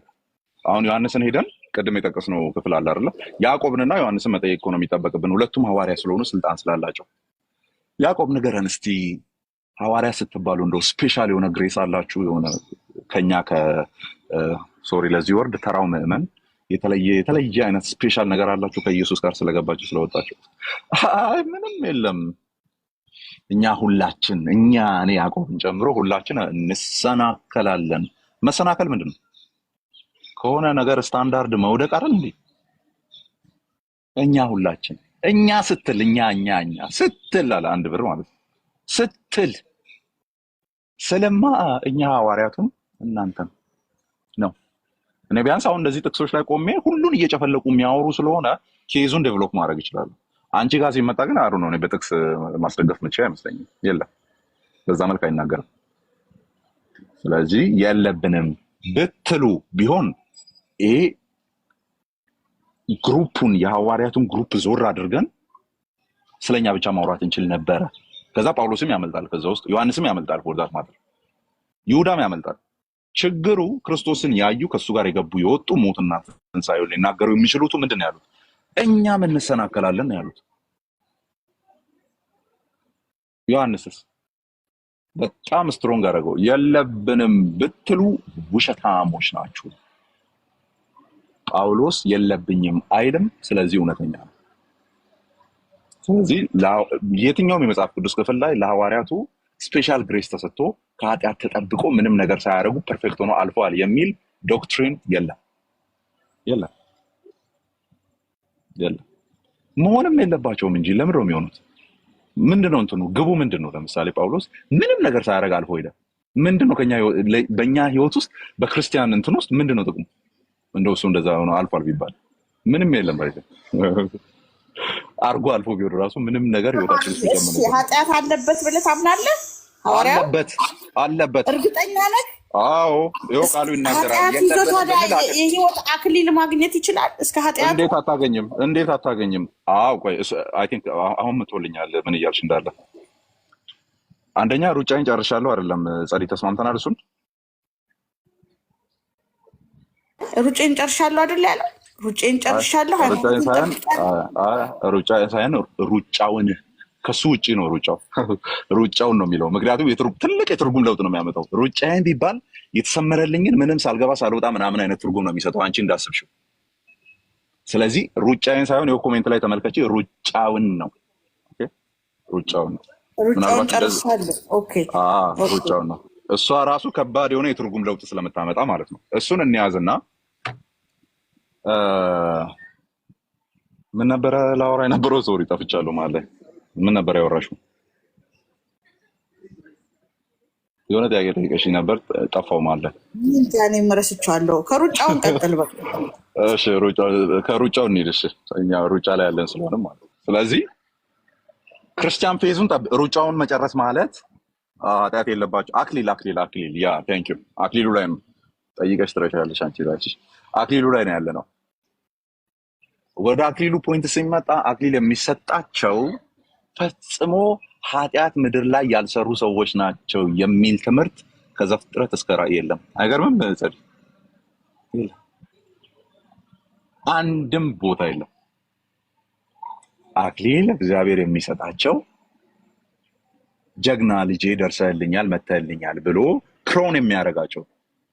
አሁን ዮሐንስን ሄደን ቅድም የጠቀስነው ክፍል አለ አይደለ? ያዕቆብንና ዮሐንስን መጠየቅ ነው የሚጠበቅብን፣ ሁለቱም ሐዋርያ ስለሆኑ ስልጣን ስላላቸው። ያዕቆብ ንገረን እስቲ ሐዋርያ ስትባሉ እንደው ስፔሻል የሆነ ግሬስ አላችሁ? የሆነ ከኛ ሶሪ ለዚህ ወርድ ተራው ምዕመን የተለየ አይነት ስፔሻል ነገር አላችሁ ከኢየሱስ ጋር ስለገባችሁ ስለወጣችሁ? አይ ምንም የለም። እኔ ያዕቆብን ጨምሮ ሁላችን እንሰናከላለን። መሰናከል ምንድን ነው? ከሆነ ነገር ስታንዳርድ መውደቅ አይደል እንዴ? እኛ ስትል ስትል አለ አንድ ብር ማለት ስትል ስለማ እኛ ሐዋርያቱም እናንተም ነው። እኔ ቢያንስ አሁን እንደዚህ ጥቅሶች ላይ ቆሜ ሁሉን እየጨፈለቁ የሚያወሩ ስለሆነ ኬዙን ዴቨሎፕ ማድረግ ይችላሉ። አንቺ ጋር ሲመጣ ግን አሩ ነው። እኔ በጥቅስ ማስደገፍ ምቻ አይመስለኝም። የለም በዛ መልክ አይናገርም። ስለዚህ የለብንም ብትሉ ቢሆን ይሄ ግሩፑን የሐዋርያቱን ግሩፕ ዞር አድርገን ስለኛ ብቻ ማውራት እንችል ነበረ። ከዛ ጳውሎስም ያመልጣል፣ ከዛ ውስጥ ዮሐንስም ያመልጣል፣ ወርዳት ማለት ይሁዳም ያመልጣል። ችግሩ ክርስቶስን ያዩ ከሱ ጋር የገቡ የወጡ ሞትና ትንሣኤውን ሊናገሩ የሚችሉት ምንድን ነው ያሉት? እኛም እንሰናከላለን ነው ያሉት። ዮሐንስስ በጣም ስትሮንግ አደረገው። የለብንም ብትሉ ውሸታሞች ናችሁ። ጳውሎስ የለብኝም አይልም፣ ስለዚህ እውነተኛ ነው። ስለዚህ የትኛውም የመጽሐፍ ቅዱስ ክፍል ላይ ለሐዋርያቱ ስፔሻል ግሬስ ተሰጥቶ ከኃጢአት ተጠብቆ ምንም ነገር ሳያደርጉ ፐርፌክት ሆኖ አልፈዋል የሚል ዶክትሪን የለም። መሆንም የለባቸውም እንጂ ለምን ነው የሚሆኑት? ምንድነው እንትኑ ግቡ ምንድነው? ለምሳሌ ጳውሎስ ምንም ነገር ሳያደርግ አልፎ ሄደ። ምንድነው በእኛ ህይወት ውስጥ በክርስቲያን እንትን ውስጥ ምንድነው ጥቅሙ? እንደው እሱ እንደዛ ሆኖ አልፏል ቢባል ምንም የለም። አርጎ አልፎ ቢሆን ራሱ ምንም ነገር ህይወታችን ውስጥ ይጀምራል። ኃጢአት አለበት ብለህ ታምናለህ? ሐዋርያው አለበት። እርግጠኛ ነህ? አዎ ይኸው ቃሉ ይናገራል። የህይወት አክሊል ማግኘት ይችላል እስከ ኃጢአት። እንዴት አታገኝም? አዎ ቆይ አይ ቲንክ አሁን መጥቶልኛል ምን እያልሽ እንዳለ። አንደኛ ሩጫዬን ጨርሻለሁ አይደለም ጸዲ፣ ተስማምተናል። እሱን ሩጫዬን ጨርሻለሁ አይደል ያለው? ሩጫዬን ጨርሻለሁ ሩጫዬን ሳይሆን ሩጫውን ከሱ ውጪ ነው ሩጫውን ነው የሚለው። ምክንያቱም ትልቅ የትርጉም ለውጥ ነው የሚያመጣው። ሩጫዬን ቢባል የተሰመረልኝን ምንም ሳልገባ ሳልወጣ ምናምን አይነት ትርጉም ነው የሚሰጠው አንቺ እንዳስብሽው። ስለዚህ ሩጫዬን ሳይሆን ይኸው ኮሜንት ላይ ተመልከቺ፣ ሩጫውን ነው ሩጫውን ጨርሻለሁ። ሩጫውን ነው። እሷ ራሱ ከባድ የሆነ የትርጉም ለውጥ ስለምታመጣ ማለት ነው። እሱን እንያዝና ምን ነበረ ላወራ የነበረው? ሶሪ ጠፍቻለሁ ማለት ምን ነበር ያወራሽው? የሆነ ጥያቄ ጠይቀሽኝ ነበር ጠፋው ማለት እኔ መረስቻለሁ። ከሩጫውን ቀጥል በቃ። እሺ ከሩጫው እንሂድ። እሺ እኛ ሩጫ ላይ ያለን ስለሆነ ማለት ነው። ስለዚህ ክርስቲያን ፌዙን ሩጫውን መጨረስ ማለት ኃጢአት የለባቸው አክሊል ያ ቴንክ ዩ አክሊሉ ላይ ነው ጠይቀሽ ትረሻለሽ አንቺ ራስሽ። አክሊሉ ላይ ነው ያለ ነው። ወደ አክሊሉ ፖይንት ሲመጣ አክሊል የሚሰጣቸው ፈጽሞ ኃጢአት ምድር ላይ ያልሰሩ ሰዎች ናቸው የሚል ትምህርት ከዘፍጥረት እስከ ራዕይ የለም። አይገርምም? ጸድ አንድም ቦታ የለም። አክሊል እግዚአብሔር የሚሰጣቸው ጀግና ልጄ ደርሰህልኛል መተህልኛል ብሎ ክሮን የሚያደርጋቸው።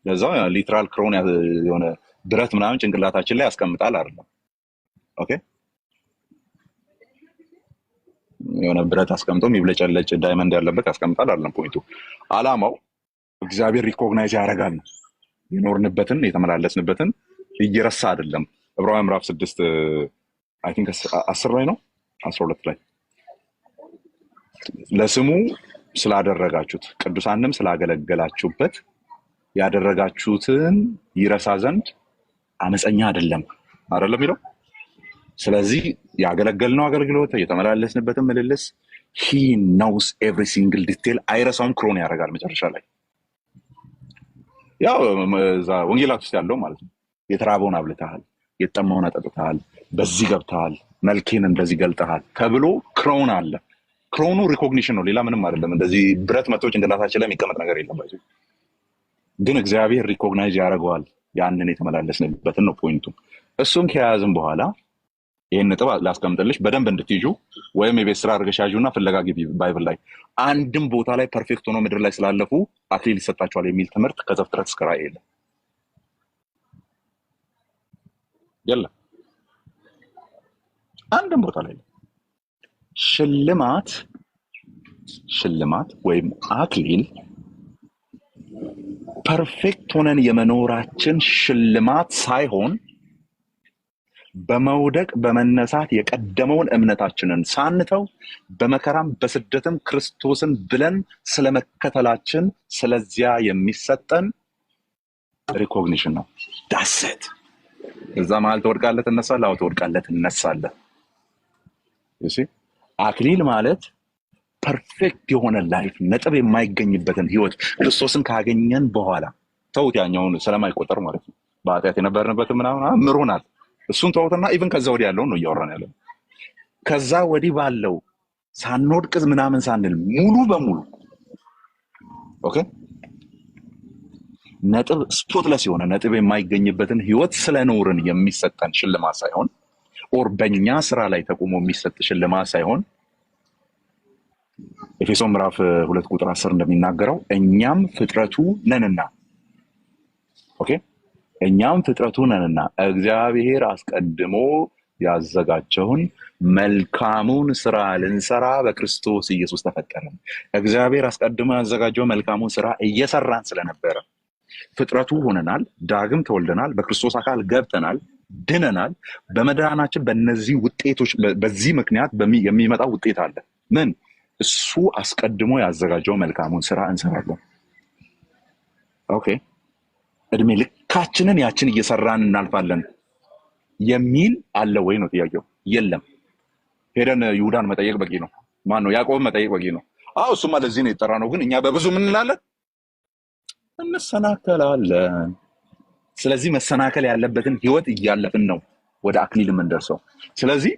ለዛ ሊትራል ክሮን የሆነ ብረት ምናምን ጭንቅላታችን ላይ ያስቀምጣል አይደለም። ኦኬ የሆነ ብረት አስቀምጦ የሚብለጨለጭ ዳይመንድ ያለበት ያስቀምጣል አይደለም። ፖይንቱ አላማው እግዚአብሔር ሪኮግናይዝ ያደርጋል ነው። የኖርንበትን የተመላለስንበትን እየረሳ አይደለም። ዕብራውያን ምዕራፍ 6 አይ ቲንክ 10 ላይ ነው 12 ላይ ለስሙ ስላደረጋችሁት ቅዱሳንም ስላገለገላችሁበት ያደረጋችሁትን ይረሳ ዘንድ አመፀኛ አይደለም የሚለው። ስለዚህ ያገለገልነው አገልግሎት የተመላለስንበትን ምልልስ he knows every single detail አይረሳውም። ክሮን ያደርጋል መጨረሻ ላይ ያው እዛ ወንጌላት ውስጥ ያለው ማለት ነው። የተራበውን አብልተሃል፣ የተጠማውን አጠጥተሃል፣ በዚህ ገብተሃል፣ መልኬን እንደዚህ ገልጠሃል ተብሎ ክሮን አለ። ክሮኑ ሪኮግኒሽን ነው፣ ሌላ ምንም አይደለም። እንደዚህ ብረት መቶ ጭንቅላታችን ላይ የሚቀመጥ ነገር የለም። ግን እግዚአብሔር ሪኮግናይዝ ያደርገዋል ያንን የተመላለስንበትን ነው ፖይንቱ። እሱን ከያዝን በኋላ ይህን ነጥብ ላስቀምጥልሽ በደንብ እንድትይዙ፣ ወይም የቤት ስራ አድርገሽ ያዡና ፍለጋ ግቢ ባይብል ላይ አንድም ቦታ ላይ ፐርፌክት ሆኖ ምድር ላይ ስላለፉ አክሊል ይሰጣቸዋል የሚል ትምህርት ከዘፍጥረት እስከ ራዕይ የለም። አንድም ቦታ ላይ ሽልማት ወይም አክሊል ፐርፌክት ሆነን የመኖራችን ሽልማት ሳይሆን በመውደቅ በመነሳት የቀደመውን እምነታችንን ሳንተው በመከራም በስደትም ክርስቶስን ብለን ስለመከተላችን ስለዚያ የሚሰጠን ሪኮግኒሽን ነው። ዳሰት እዛ መሀል ትወድቃለህ ትነሳለህ፣ አዎ ትወድቃለህ ትነሳለህ። አክሊል ማለት ፐርፌክት የሆነ ላይፍ ነጥብ የማይገኝበትን ህይወት ክርስቶስን ካገኘን በኋላ ተውት፣ ያኛውን ስለማይቆጠር ማለት ነው። በኃጢአት የነበርንበትን ምናምን ምሮናል። እሱን ተውትና ኢቭን ከዛ ወዲህ ያለውን ነው እያወራን ያለው። ከዛ ወዲህ ባለው ሳንወድቅ ምናምን ሳንል ሙሉ በሙሉ ኦኬ ነጥብ ስፖትለስ የሆነ ነጥብ የማይገኝበትን ህይወት ስለኖርን የሚሰጠን ሽልማት ሳይሆን ኦር በእኛ ስራ ላይ ተቆሞ የሚሰጥ ሽልማት ሳይሆን ኤፌሶን ምዕራፍ 2 ቁጥር 10 እንደሚናገረው እኛም ፍጥረቱ ነንና እግዚአብሔር አስቀድሞ ያዘጋጀውን መልካሙን ስራ ልንሰራ በክርስቶስ ኢየሱስ ተፈጠርን። እግዚአብሔር አስቀድሞ ያዘጋጀው መልካሙን ስራ እየሰራን ስለነበረ ፍጥረቱ ሆነናል፣ ዳግም ተወልደናል፣ በክርስቶስ አካል ገብተናል፣ ድነናል። በመዳናችን በእነዚህ ውጤቶች በዚህ ምክንያት የሚመጣ ውጤት አለ። ምን? እሱ አስቀድሞ ያዘጋጀው መልካሙን ስራ እንሰራለን። ኦኬ እድሜ ልካችንን ያችን እየሰራን እናልፋለን የሚል አለ ወይ ነው ጥያቄው። የለም። ሄደን ይሁዳን መጠየቅ በቂ ነው። ማን ነው? ያዕቆብን መጠየቅ በቂ ነው። እሱማ ለዚህ ነው የጠራ ነው። ግን እኛ በብዙ ምን እንላለን? እንሰናከላለን። ስለዚህ መሰናከል ያለበትን ህይወት እያለፍን ነው ወደ አክሊል የምንደርሰው። ስለዚህ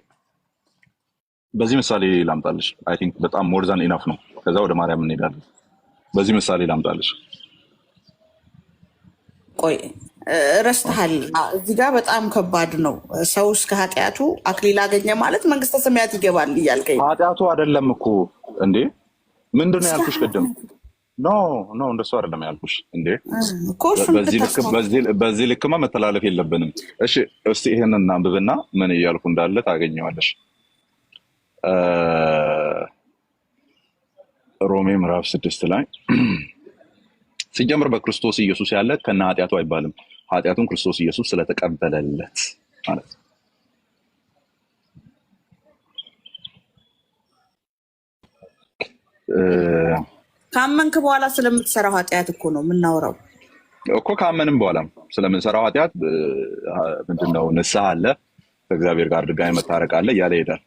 በዚህ ምሳሌ ላምጣልሽ። አይ ቲንክ በጣም ሞር ዛን ኢናፍ ነው። ከዛ ወደ ማርያም እንሄዳለን። በዚህ ምሳሌ ላምጣልሽ። ቆይ ረስተሃል። እዚህ ጋር በጣም ከባድ ነው። ሰው እስከ ኃጢአቱ አክሊል አገኘ ማለት መንግስተ ሰማያት ይገባል እያልከኝ። ኃጢአቱ አይደለም እኮ እንዴ። ምንድነው ያልኩሽ ቅድም? ኖ እንደሱ አይደለም ያልኩሽ እንዴ። በዚህ ልክማ መተላለፍ የለብንም። እሺ እስቲ ይሄንን እናንብብና ምን እያልኩ እንዳለ ታገኘዋለሽ። ሮሜ ምዕራፍ 6 ላይ ሲጀምር በክርስቶስ ኢየሱስ ያለ ከነ ኃጢአቱ አይባልም፣ ኃጢአቱን ክርስቶስ ኢየሱስ ስለተቀበለለት ማለት ነው። ካመንክ በኋላ ስለምትሰራው ኃጢአት እኮ ነው የምናወራው እኮ። ካመንም በኋላ ስለምንሰራው ኃጢአት ምንድነው? ንስሐ አለ፣ ከእግዚአብሔር ጋር ድጋሚ መታረቅ አለ እያለ ይሄዳል።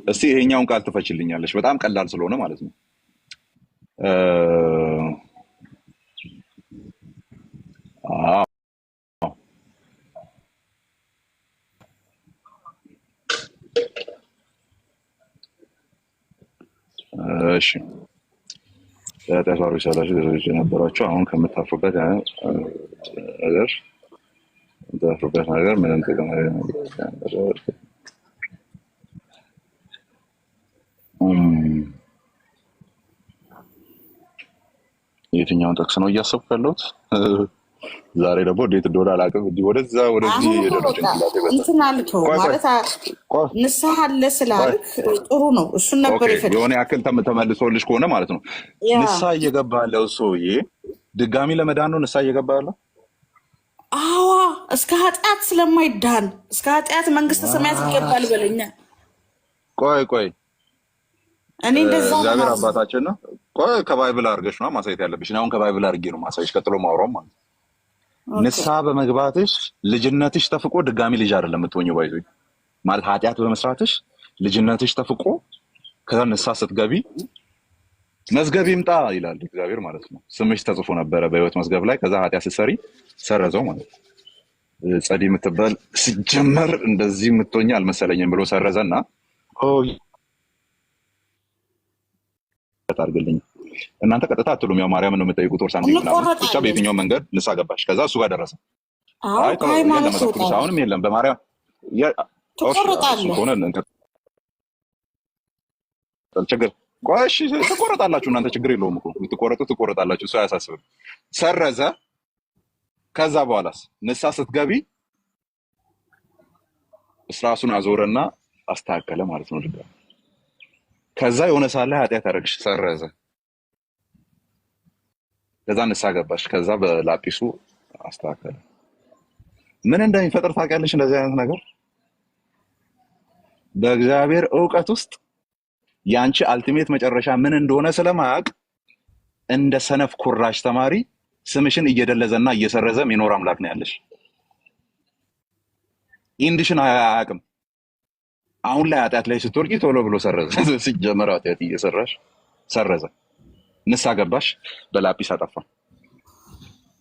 እስቲ ይሄኛውን ቃል ትፈችልኛለሽ? በጣም ቀላል ስለሆነ ማለት ነው። እሺ ተሳሩ ሰላሽ ደረጃ የነበራቸው አሁን ከምታፍሩበት ነገር ምንም ጥቅም የትኛውን ጥቅስ ነው እያሰብኩ ያለሁት? ዛሬ ደግሞ እንዴት እንደሆነ አላውቅም። ወደዚህ እንትን አልከው ማለት ንስሐ አለ ስላልክ ጥሩ ነው። እሱን ነበር ይፈልግ የሆነ ያክል ተመልሶልሽ ከሆነ ማለት ነው። ንስሐ እየገባ ያለው ሰውዬ ድጋሚ ለመዳን ነው ንስሐ እየገባ ያለው አዋ እስከ ኃጢአት ስለማይዳን እስከ ኃጢአት መንግስተ ሰማያት ይገባል በለኛ። ቆይ እኔ እንደዛ ነው እግዚአብሔር የማስበው። አባታችን ነው። ቆይ ከባይብል አድርገሽ ነው ማሳየት ያለብሽ። እኔ አሁን ከባይብል አድርጌ ነው ማሳየሽ። ቀጥሎ ማውራው ማለት ነው። ኦኬ ንስሐ በመግባትሽ ልጅነትሽ ተፍቆ ድጋሚ ልጅ አይደለም የምትሆኚው። ባይዞኝ ማለት ኃጢአት በመስራትሽ ልጅነትሽ ተፍቆ ከዛ ንስሐ ስትገቢ መዝገብ ይምጣ ይላል እግዚአብሔር ማለት ነው። ስምሽ ተጽፎ ነበረ በሕይወት መዝገብ ላይ። ከዛ ኃጢአት ስትሰሪ ሰረዘው ማለት ነው። ጸዲ የምትባል ሲጀመር እንደዚህ የምትሆኚ አልመሰለኝም ብሎ ሰረዘና አድርግልኝ እናንተ ቀጥታ አትሉም። ያው ማርያም ነው የምጠይቁት ወር ሳምቲንግ ምናምን ብቻ እንቆረጣለን። በየትኛው መንገድ ንስሐ ገባሽ። ከዛ እሱ ጋር ደረሰ። አዎ አይ የለም ከሃይማኖት መጽሐፍ ቅዱስ ትወጣለህ፣ አሁንም የለም በማርያም እሱ ትቆረጣለህ። ከሆነ ችግር ቆይ እሺ ትቆረጣላችሁ እናንተ ችግር የለውም እኮ ትቆረጣላችሁ። እሱ አያሳስብም። ሰረዘ። ከዛ በኋላስ ንስሐ ስትገቢ ራሱን አዞረና አስተካከለ ማለት ነው ድጋሚ። ከዛ የሆነ ሳለ ኃጢአት አደረግሽ፣ ሰረዘ። ከዛ ንስሐ ገባሽ። ከዛ በላጲሱ አስተካከለ። ምን እንደሚፈጥር ታውቂያለሽ? እንደዚህ አይነት ነገር በእግዚአብሔር እውቀት ውስጥ ያንቺ አልቲሜት መጨረሻ ምን እንደሆነ ስለማያውቅ እንደ ሰነፍ ኩራሽ ተማሪ ስምሽን እየደለዘና እየሰረዘ የሚኖር አምላክ ነው ያለሽ። ኢንዲሽን አያውቅም። አሁን ላይ ኃጢአት ላይ ስትወርቂ ቶሎ ብሎ ሰረዘ። ሲጀመር ኃጢአት እየሰራሽ ሰረዘ። ንስሐ ገባሽ፣ በላጲስ አጠፋ።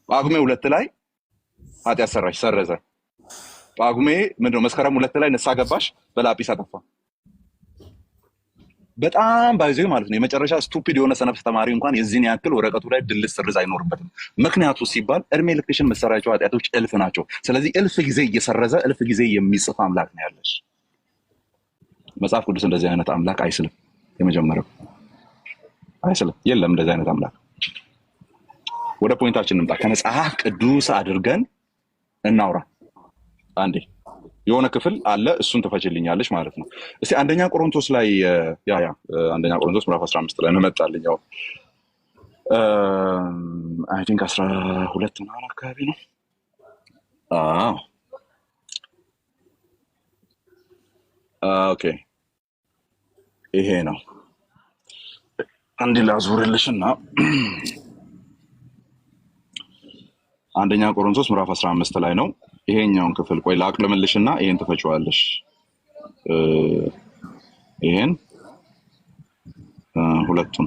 ጳጉሜ 2 ላይ ኃጢአት ሰራሽ፣ ሰረዘ። ጳጉሜ ምንድነው መስከረም 2 ላይ ንስሐ ገባሽ፣ በላጲስ አጠፋ። በጣም ባይዘ ማለት ነው የመጨረሻ ስቱፒድ የሆነ ሰነፍ ተማሪ እንኳን የዚህን ያክል ወረቀቱ ላይ ድልስ ስርዝ አይኖርበትም። ምክንያቱ ሲባል እድሜ ልክሽን መሰራቸው ኃጢአቶች እልፍ ናቸው። ስለዚህ እልፍ ጊዜ እየሰረዘ እልፍ ጊዜ የሚጽፍ አምላክ ነው ያለሽ። መጽሐፍ ቅዱስ እንደዚህ አይነት አምላክ አይስልም። የመጀመሪያው አይስልም፣ የለም እንደዚህ አይነት አምላክ። ወደ ፖይንታችን እንምጣ። ከመጽሐፍ ቅዱስ አድርገን እናውራ። አንዴ የሆነ ክፍል አለ፣ እሱን ትፈችልኛለች ማለት ነው። እስቲ አንደኛ ቆሮንቶስ ላይ አንደኛ ቆሮንቶስ ምዕራፍ 15 ላይ ነው መጣልኝ። ያው አይ ቲንክ 12 ምናምን አካባቢ ነው። አዎ ኦኬ፣ ይሄ ነው። አንዴ ላዙርልሽና አንደኛ ቆሮንቶስ ምዕራፍ 15 ላይ ነው ይሄኛውን ክፍል። ቆይ ላቅልምልሽና ይሄን ትፈጪዋለሽ። ይሄን ሁለቱን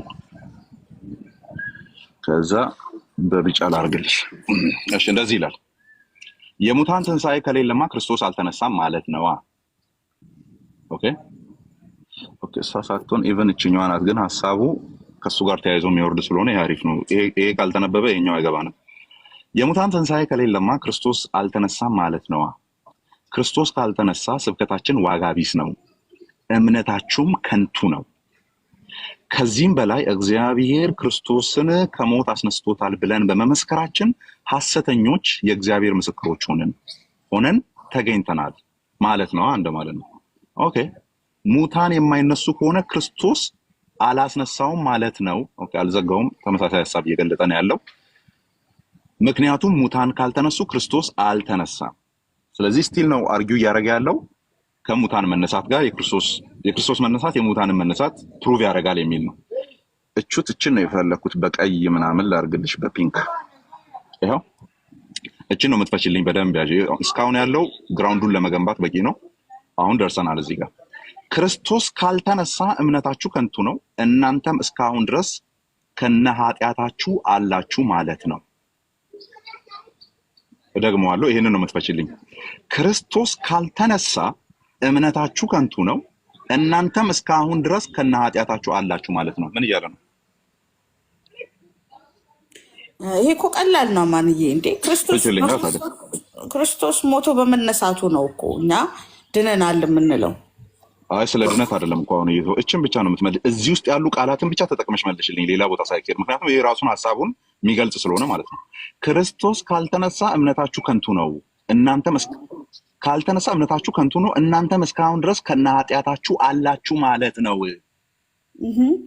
ከዛ በቢጫ ላርግልሽ። እሺ እንደዚህ ይላል፣ የሙታን ትንሣኤ ከሌለማ ክርስቶስ አልተነሳም ማለት ነዋ። ኦኬ ሳሳቶን ኢቨን እችኛዋ ናት፣ ግን ሀሳቡ ከሱ ጋር ተያይዞ የሚወርድ ስለሆነ ይሄ አሪፍ ነው። ይሄ ካልተነበበ ይሄኛው አይገባንም። የሙታን ትንሣኤ ከሌለማ ክርስቶስ አልተነሳም ማለት ነዋ። ክርስቶስ ካልተነሳ ስብከታችን ዋጋ ቢስ ነው፣ እምነታችሁም ከንቱ ነው። ከዚህም በላይ እግዚአብሔር ክርስቶስን ከሞት አስነስቶታል ብለን በመመስከራችን ሐሰተኞች የእግዚአብሔር ምስክሮች ሆነን ተገኝተናል ማለት ነው እንደማለት ነው። ኦኬ ሙታን የማይነሱ ከሆነ ክርስቶስ አላስነሳውም ማለት ነው። ኦኬ አልዘጋውም። ተመሳሳይ ሐሳብ እየገለጠ ነው ያለው። ምክንያቱም ሙታን ካልተነሱ ክርስቶስ አልተነሳም። ስለዚህ ስቲል ነው አርጊው እያደረገ ያለው ከሙታን መነሳት ጋር የክርስቶስ መነሳት የሙታንን መነሳት ፕሩቭ ያደርጋል የሚል ነው። እችን ነው የፈለኩት። በቀይ ምናምን ላርግልሽ፣ በፒንክ ይኸው። እችን ነው የምትፈችልኝ። በደንብ ያዥ። እስካሁን ያለው ግራውንዱን ለመገንባት በቂ ነው። አሁን ደርሰናል እዚህ ጋር። ክርስቶስ ካልተነሳ እምነታችሁ ከንቱ ነው፣ እናንተም እስካሁን ድረስ ከነ ኃጢአታችሁ አላችሁ ማለት ነው። እደግመዋለሁ። ይሄንን ነው የምትፈችልኝ። ክርስቶስ ካልተነሳ እምነታችሁ ከንቱ ነው፣ እናንተም እስካሁን ድረስ ከነ ኃጢአታችሁ አላችሁ ማለት ነው። ምን እያለ ነው? ይሄ እኮ ቀላል ነው ማንዬ። እንዴ ክርስቶስ ሞቶ በመነሳቱ ነው እኮ እኛ ድነናል የምንለው። አይ ስለ ድነት አይደለም እኮ አሁን እችን ብቻ ነው የምትመልሽ። እዚህ ውስጥ ያሉ ቃላትን ብቻ ተጠቅመሽ መልሽልኝ፣ ሌላ ቦታ ሳይኬድ። ምክንያቱም ይሄ ራሱን ሀሳቡን የሚገልጽ ስለሆነ ማለት ነው። ክርስቶስ ካልተነሳ እምነታችሁ ከንቱ ነው፣ ካልተነሳ እምነታችሁ ከንቱ ነው፣ እናንተም እስካሁን ድረስ ከነ ኃጢአታችሁ አላችሁ ማለት ነው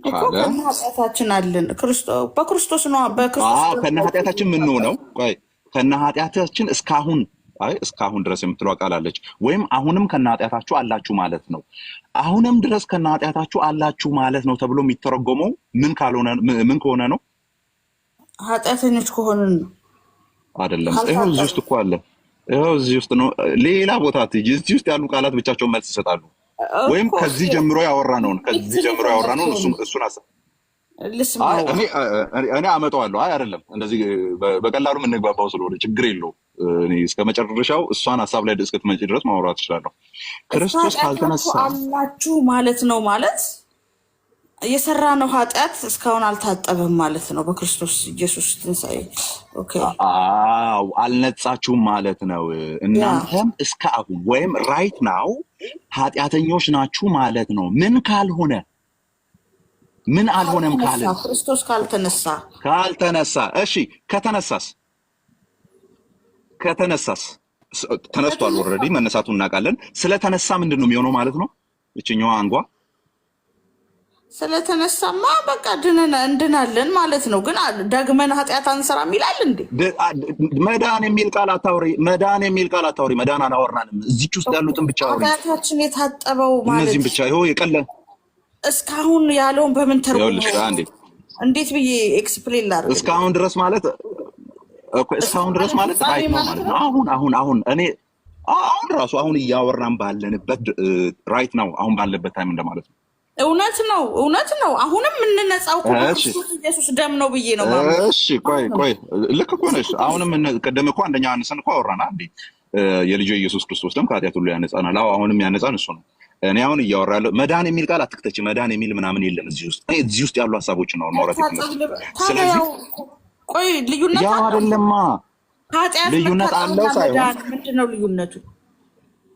እኮ። ከነ ኃጢአታችን አለን በክርስቶስ ነው። ከነ ኃጢአታችን ምን ነው? ቆይ ከነ ኃጢአታችን እስካሁን ድረስ የምትለው ቃል አለች። ወይም አሁንም ከነ ኃጢአታችሁ አላችሁ ማለት ነው። አሁንም ድረስ ከነ ኃጢአታችሁ አላችሁ ማለት ነው ተብሎ የሚተረጎመው ምን ከሆነ ነው? ኃጢአተኞች ከሆንን ነው አይደለም። ይኸው እዚህ ውስጥ እኮ አለ። ይኸው እዚህ ውስጥ ነው። ሌላ ቦታ አትሄጂ። እዚህ ውስጥ ያሉ ቃላት ብቻቸውን መልስ ይሰጣሉ። ወይም ከዚህ ጀምሮ ያወራነውን እሱን ልስማው። እኔ አመጣዋለሁ። አይደለም እንደዚህ በቀላሉ የምንግባባው ስለሆነ ችግር የለው። እኔ እስከ መጨረሻው እሷን ሀሳብ ላይ እስክትመጪ ድረስ ማውራት እችላለሁ። ክርስቶስ ካልተነሳ አላችሁ ማለት ነው። ማለት የሰራነው ኃጢአት እስካሁን አልታጠበም ማለት ነው። በክርስቶስ ኢየሱስ ትንሣኤ አልነጻችሁም ማለት ነው። እናንተም እስከ አሁን ወይም ራይት ናው ኃጢአተኞች ናችሁ ማለት ነው። ምን አልሆነም ካለ ክርስቶስ ካልተነሳ እሺ፣ ከተነሳስ ተነስቷል። ኦልሬዲ መነሳቱን እናውቃለን። ስለተነሳ ምንድን ነው የሚሆነው ማለት ነው? እችኛዋ አንጓ ስለተነሳማ በቃ እንድናለን ማለት ነው። ግን ደግመን ኃጢአት አንሰራም ይላል እንዴ? መዳን የሚል ቃል አታውሪ። መዳን አላወራንም። እዚች ውስጥ ያሉትን ብቻ አውሪ። ኃጢአታችን የታጠበው ማለት እነዚህም ብቻ ይኸው የቀለ እስካሁን ያለውን በምን ተርጉም እንዴት ብዬ ኤክስፕሌን ላድርግ? እስካሁን ድረስ ማለት ራይት ነው ማለት ነው። አሁን እያወራን ባለንበት ራይት ነው። አሁን ባለበት ታይም እንደማለት ነው። እውነት ነው። አሁንም የምንነጻው ክርስቶስ ኢየሱስ ደም ነው ብዬ ነው ማለት። እሺ ቆይ ልክ እኮ ነሽ። አሁንም ቅድም እኮ አንደኛ አንሰን እኮ አወራና እንዴ የልጁ ኢየሱስ ክርስቶስ ደም ከኃጢአት ሁሉ ያነጻናል። አሁንም ያነጻን እሱ ነው። እኔ አሁን እያወራለሁ መዳን የሚል ቃል አትክተች። መዳን የሚል ምናምን የለም እዚህ ውስጥ ያሉ ሀሳቦችን ነው ማውራት ይችላል። ስለዚህ ቆይ ልዩነት አይደለማ። ልዩነት አለው ሳይሆን ምንድነው ልዩነቱ?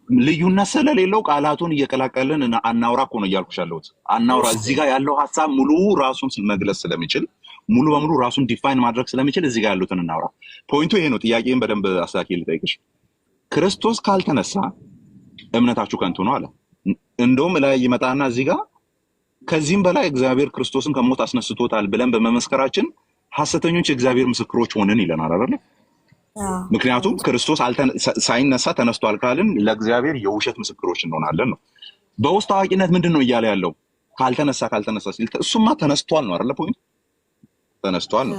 ልዩነት ስለሌለው ቃላቱን እየቀላቀልን አናውራ እኮ ነው እያልኩሽ ያለሁት። አናውራ እዚህ ጋር ያለው ሀሳብ ሙሉ ራሱን መግለጽ ስለሚችል ሙሉ በሙሉ ራሱን ዲፋይን ማድረግ ስለሚችል እዚህ ጋር ያሉትን እናውራ። ፖይንቱ ይሄ ነው። ጥያቄን በደንብ አስተካክዬ ልጠይቅሽ። ክርስቶስ ካልተነሳ እምነታችሁ ከንቱ ነው አለ። እንደውም ላይ ይመጣና እዚህ ጋር ከዚህም በላይ እግዚአብሔር ክርስቶስን ከሞት አስነስቶታል ብለን በመመስከራችን ሐሰተኞች የእግዚአብሔር ምስክሮች ሆንን ይለናል አይደል? ምክንያቱም ክርስቶስ ሳይነሳ ተነስቷል ካልን ለእግዚአብሔር የውሸት ምስክሮች እንሆናለን ነው። በውስጥ አዋቂነት ምንድን ነው እያለ ያለው? ካልተነሳ ሲል እሱማ ተነስቷል ነው አይደል? ፖይንት ተነስቷል ነው።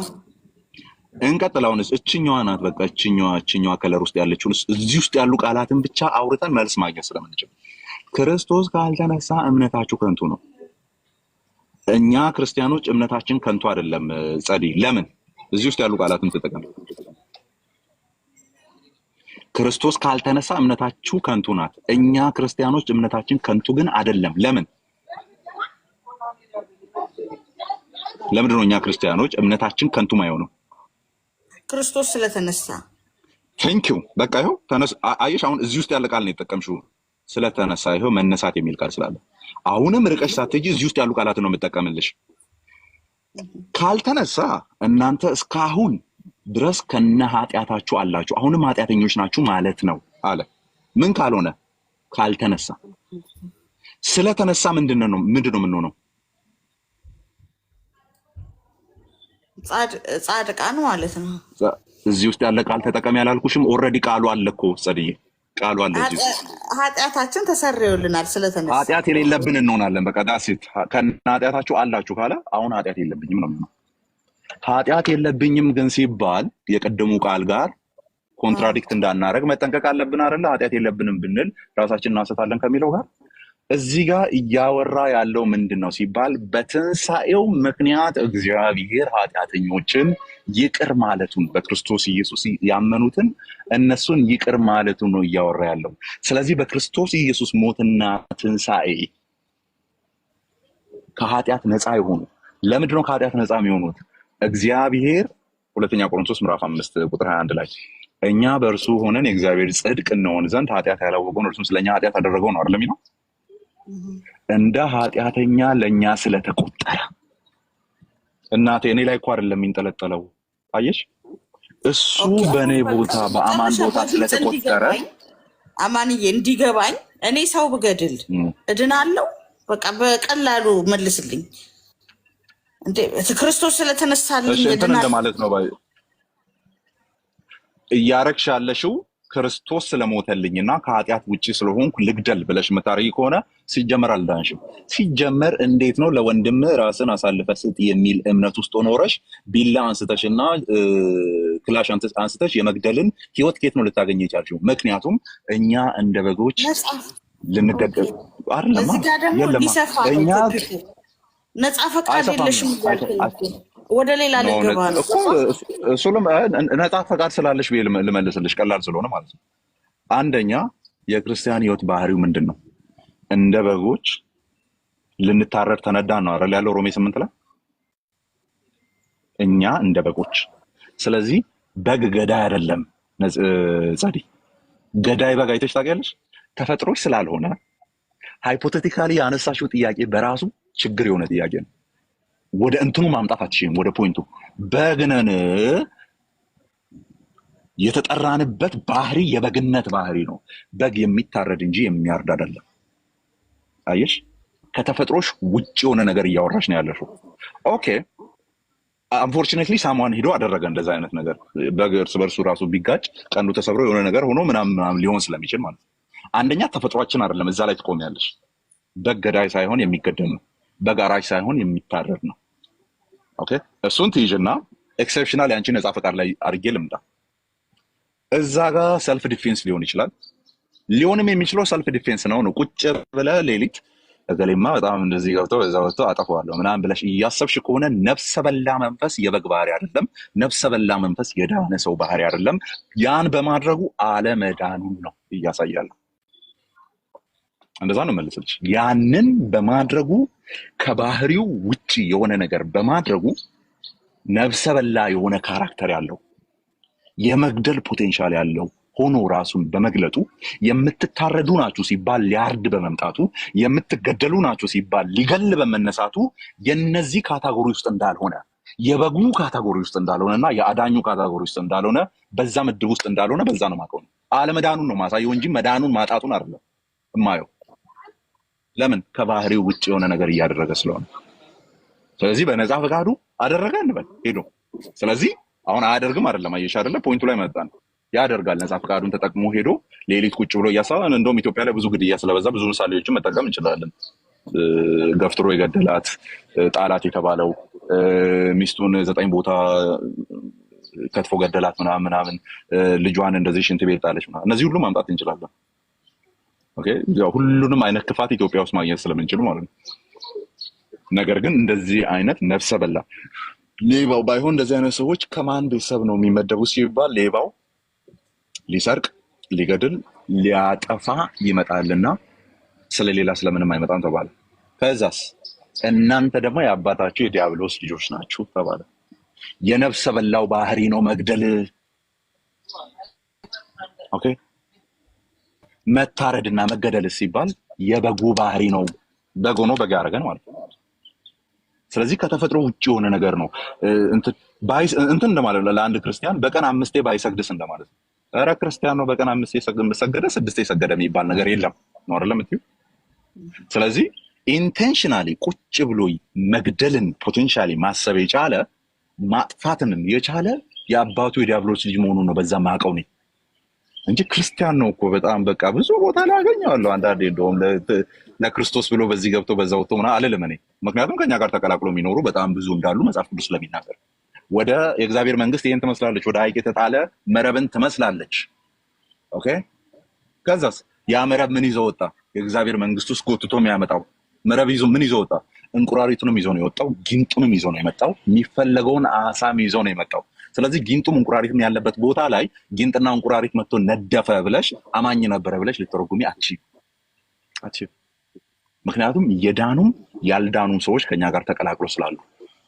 እንቀጥላውንስ እችኛዋ ናት። በቃ እችኛዋ ከለር ውስጥ ያለችውን እዚህ ውስጥ ያሉ ቃላትን ብቻ አውርተን መልስ ማግኘት ስለምንችል ክርስቶስ ካልተነሳ እምነታችሁ ከንቱ ነው። እኛ ክርስቲያኖች እምነታችን ከንቱ አይደለም። ጸዲ ለምን እዚህ ውስጥ ያሉ ቃላትን ተጠቀም። ክርስቶስ ካልተነሳ እምነታችሁ ከንቱ ናት። እኛ ክርስቲያኖች እምነታችን ከንቱ ግን አይደለም። ለምንድን ነው እኛ ክርስቲያኖች እምነታችን ከንቱ ማይሆነው? ክርስቶስ ስለተነሳ። ቴንኪው በቃ ይኸው ተነስ። አየሽ አሁን እዚህ ውስጥ ያለ ቃል ነው የተጠቀምሽው። ስለተነሳ ይኸው መነሳት የሚል ቃል ስላለ አሁንም ርቀሽ ሳትሄጂ እዚህ ውስጥ ያሉ ቃላትን ነው የምጠቀምልሽ። ካልተነሳ እናንተ እስካሁን ድረስ ከነ ኃጢአታችሁ አላችሁ፣ አሁንም ኃጢአተኞች ናችሁ ማለት ነው አለ። ምን ካልሆነ ካልተነሳ። ስለተነሳ ምንድን ነው የምንሆነው? ጻድቃን ማለት ነው። እዚህ ውስጥ ያለ ቃል ተጠቀም ያላልኩሽም? ኦልሬዲ ቃሉ አለ እኮ ጸድዬ፣ ቃሉ አለ። ኃጢአታችን ተሰርዮልናል። ስለተነሳ ኃጢአት የሌለብን እንሆናለን። በቃ ዳሴት ከነ ኃጢአታችሁ አላችሁ ካለ አሁን ኃጢአት የለብኝም ነው የሚሆነው። ኃጢአት የለብኝም ግን ሲባል የቀደሙ ቃል ጋር ኮንትራዲክት እንዳናረግ መጠንቀቅ አለብን አይደለ? ኃጢአት የለብንም ብንል ራሳችንን እናሰታለን ከሚለው ጋር እዚህ ጋር እያወራ ያለው ምንድን ነው ሲባል በትንሣኤው ምክንያት እግዚአብሔር ኃጢአተኞችን ይቅር ማለቱን፣ በክርስቶስ ኢየሱስ ያመኑትን እነሱን ይቅር ማለቱን ነው እያወራ ያለው። ስለዚህ በክርስቶስ ኢየሱስ ሞትና ትንሣኤ ከኃጢአት ነፃ የሆኑ ለምንድን ነው ከኃጢአት ነፃ የሚሆኑት? እግዚአብሔር ሁለተኛ ቆሮንቶስ ምዕራፍ 5 ቁጥር 21 ላይ እኛ በእርሱ ሆነን የእግዚአብሔር ጽድቅ እንሆን ዘንድ ኃጢአት ያላወቀውን እርሱም ስለኛ ኃጢአት አደረገው ነው አይደለም የሚለው? እንደ ኃጢአተኛ ለእኛ ስለተቆጠረ። እናቴ እኔ ላይ እኮ አይደለም የሚንጠለጠለው። አየሽ፣ እሱ በእኔ ቦታ በአማን ቦታ ስለተቆጠረ አማንዬ እንዲገባኝ እኔ ሰው ብገድል እድናለሁ? በቃ በቀላሉ መልስልኝ። እንዴ ክርስቶስ ስለተነሳልኝ እንትን እንደማለት ነው። እያረግሽ ያለሽው ክርስቶስ ስለሞተልኝና ከኃጢአት ውጪ ስለሆንኩ ልግደል ብለሽ የምታረጊ ከሆነ ሲጀመር አልዳንሽም። ሲጀመር እንዴት ነው ለወንድም ራስን አሳልፈ ስጥ የሚል እምነት ውስጥ ኖረሽ ቢላ አንስተሽና ክላሽ አንስተሽ የመግደልን ህይወት ከየት ነው ልታገኝ የቻልሽው? ምክንያቱም እኛ እንደ በጎች ልንገደል አይደለም። የለም እኛ ነፃ ፈቃድ የለሽም ወደ ሌላ ልገባ ነው እሱም ነፃ ፈቃድ ስላለሽ ልመልስልሽ ቀላል ስለሆነ ማለት ነው። አንደኛ የክርስቲያን ህይወት ባህሪው ምንድን ነው? እንደ በጎች ልንታረድ ተነዳን ነው አይደል ያለው ሮሜ 8 ላይ እኛ እንደ በጎች። ስለዚህ በግ ገዳይ አይደለም። ጸዲ ገዳይ በግ አይተሽ ታውቂያለሽ? ተፈጥሮች ስላልሆነ ሃይፖቴቲካሊ ያነሳሽው ጥያቄ በራሱ ችግር የሆነ ጥያቄ ነው። ወደ እንትኑ ማምጣት አትችይም። ወደ ፖይንቱ በግነን የተጠራንበት ባህሪ የበግነት ባህሪ ነው። በግ የሚታረድ እንጂ የሚያርድ አይደለም። አየሽ፣ ከተፈጥሮሽ ውጭ የሆነ ነገር እያወራሽ ነው ያለሽው። ኦኬ አንፎርቹኔትሊ ሳሟን ሄዶ አደረገ እንደዛ አይነት ነገር። በግ እርስ በርሱ ራሱ ቢጋጭ ቀንዱ ተሰብሮ የሆነ ነገር ሆኖ ምናምን ሊሆን ስለሚችል ማለት ነው። አንደኛ ተፈጥሯችን አይደለም እዛ ላይ ትቆሚያለሽ። በግ ገዳይ ሳይሆን የሚገደል ነው። በግ አራጅ ሳይሆን የሚታረድ ነው። ኦኬ እሱን ትይዥና ኤክሰፕሽናል ያንቺ ነፃ ፈቃድ ላይ አድርጌ ልምጣ። እዛ ጋር ሰልፍ ዲፌንስ ሊሆን ይችላል። ሊሆንም የሚችለው ሰልፍ ዲፌንስ ነው። ቁጭ ብለህ ሌሊት እገሌማ በጣም እንደዚህ ገብቶ እዛ ወጥቶ አጠፋዋለሁ ምናምን ብለሽ እያሰብሽ ከሆነ ነፍሰ በላ መንፈስ የበግ ባህሪ አይደለም። ነፍሰ በላ መንፈስ የዳነ ሰው ባህሪ አይደለም። ያን በማድረጉ አለመዳኑን ነው እያሳያለሁ። እንደዛ ነው መልስልሽ። ያንን በማድረጉ ከባህሪው ውጪ የሆነ ነገር በማድረጉ ነፍሰ በላ የሆነ ካራክተር ያለው የመግደል ፖቴንሻል ያለው ሆኖ ራሱን በመግለጡ የምትታረዱ ናችሁ ሲባል ሊያርድ በመምጣቱ የምትገደሉ ናችሁ ሲባል ሊገል በመነሳቱ የነዚህ ካታጎሪ ውስጥ እንዳልሆነ የበጉ ካታጎሪ ውስጥ እንዳልሆነና የአዳኙ ካታጎሪ ውስጥ እንዳልሆነ በዛ ምድብ ውስጥ እንዳልሆነ በዛ ነው ማቀው። አለመዳኑን ነው ማሳየው እንጂ መዳኑን ማጣቱን አይደለም እማየው። ለምን? ከባህሪው ውጭ የሆነ ነገር እያደረገ ስለሆነ። ስለዚህ በነፃ ፈቃዱ አደረገ እንበል ሄዶ። ስለዚህ አሁን አያደርግም አይደለም። አየሽ አይደለ? ፖይንቱ ላይ መጣን። ያደርጋል። ነፃ ፈቃዱን ተጠቅሞ ሄዶ ሌሊት ቁጭ ብሎ እያሳበ እንደውም ኢትዮጵያ ላይ ብዙ ግድያ ስለበዛ ብዙ ምሳሌዎችን መጠቀም እንችላለን። ገፍትሮ የገደላት ጣላት የተባለው ሚስቱን 9 ቦታ ከትፎ ገደላት ምናምን ልጇን እንደዚህ ሽንት ቤት ጣለች ምናምን እነዚህ ሁሉ ማምጣት እንችላለን። ኦኬ ሁሉንም አይነት ክፋት ኢትዮጵያ ውስጥ ማግኘት ስለምንችል ማለት ነው። ነገር ግን እንደዚህ አይነት ነፍሰ በላ ሌባው ባይሆን እንደዚህ አይነት ሰዎች ከማን ቤተሰብ ነው የሚመደቡ ሲባል ሌባው ሊሰርቅ፣ ሊገድል፣ ሊያጠፋ ይመጣልና ስለሌላ ስለምንም አይመጣም ተባለ። ከዛስ እናንተ ደግሞ የአባታችሁ የዲያብሎስ ልጆች ናችሁ ተባለ። የነፍሰ በላው ባህሪ ነው መግደል። ኦኬ መታረድና መገደል ሲባል የበጉ ባህሪ ነው። በግ ሆኖ በግ ያደረገን ማለት ነው። ስለዚህ ከተፈጥሮ ውጭ የሆነ ነገር ነው። እንትን እንደማለት ለአንድ ክርስቲያን በቀን 5 ባይሰግድስ እንደማለት ነው። ኧረ ክርስቲያን ነው በቀን 5 ሰገደ 6 ሰገደ የሚባል ነገር የለም ነው አይደለም እትዩ። ስለዚህ ኢንቴንሽናሊ ቁጭ ብሎ መግደልን ፖቴንሻሊ ማሰብ የቻለ ማጥፋትንም የቻለ የአባቱ የዲያብሎስ ልጅ መሆኑን ነው በዛ ማቀው ነው እንጂ ክርስቲያን ነው እኮ በጣም በቃ ብዙ ቦታ ላይ አገኘዋለሁ። አንዳንዴ እንደውም ለክርስቶስ ብሎ በዚህ ገብቶ በዛ ወጥቶ ምናምን አልልም እኔ። ምክንያቱም ከኛ ጋር ተቀላቅሎ የሚኖሩ በጣም ብዙ እንዳሉ መጽሐፍ ቅዱስ ስለሚናገር ወደ የእግዚአብሔር መንግስት ይሄን ትመስላለች፣ ወደ ሐይቅ የተጣለ መረብን ትመስላለች። ኦኬ ከዛስ ያ መረብ ምን ይዞ ወጣ? የእግዚአብሔር መንግስት ውስጥ ጎትቶ የሚያመጣው መረብ ይዞ ምን ይዞ ወጣ? እንቁራሪቱንም ይዞ ነው የወጣው፣ ጊንጡንም ይዞ ነው የመጣው፣ የሚፈለገውን አሳም ይዞ ነው የመጣው። ስለዚህ ጊንጡም እንቁራሪትም ያለበት ቦታ ላይ ጊንጥና እንቁራሪት መጥቶ ነደፈ ብለሽ አማኝ ነበረ ብለሽ ልትረጉሚ አትችይም። ምክንያቱም የዳኑም ያልዳኑም ሰዎች ከኛ ጋር ተቀላቅሎ ስላሉ።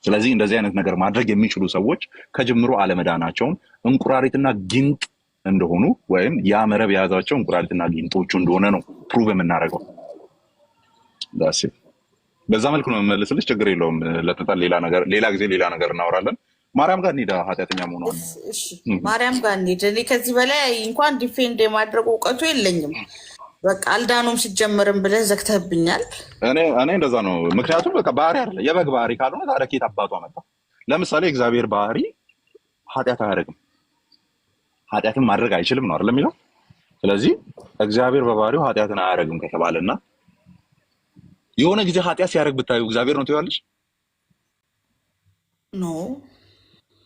ስለዚህ እንደዚህ አይነት ነገር ማድረግ የሚችሉ ሰዎች ከጅምሮ አለመዳናቸውን እንቁራሪትና ጊንጥ እንደሆኑ ወይም ያ መረብ የያዛቸው እንቁራሪትና ጊንጦቹ እንደሆነ ነው ፕሩቭ የምናደርገው። ዳሴ በዛ መልኩ ነው የምመልስልሽ። ችግር የለውም። ሌላ ጊዜ ሌላ ነገር እናወራለን። ማርያም ጋር እንሂድ። ኃጢአተኛ መሆኗን ማርያም ጋር እንሂድ። እኔ ከዚህ በላይ እንኳን ዲፌንድ የማድረግ እውቀቱ የለኝም። በቃ አልዳኑም ሲጀመርም ብለህ ዘግተህብኛል። እኔ እንደዛ ነው። ምክንያቱም በቃ ባህሪ አይደለ የበግ ባህሪ ካልሆነ ታዲያ ከየት አባቷ መጣ? ለምሳሌ እግዚአብሔር ባህሪ ኃጢአት አያደርግም። ኃጢአትን ማድረግ አይችልም ነው አይደል የሚለው። ስለዚህ እግዚአብሔር በባህሪው ኃጢአትን አያደርግም ከተባለና የሆነ ጊዜ ኃጢአት ሲያደርግ ብታዩ እግዚአብሔር ነው ትይዋለሽ? ኖ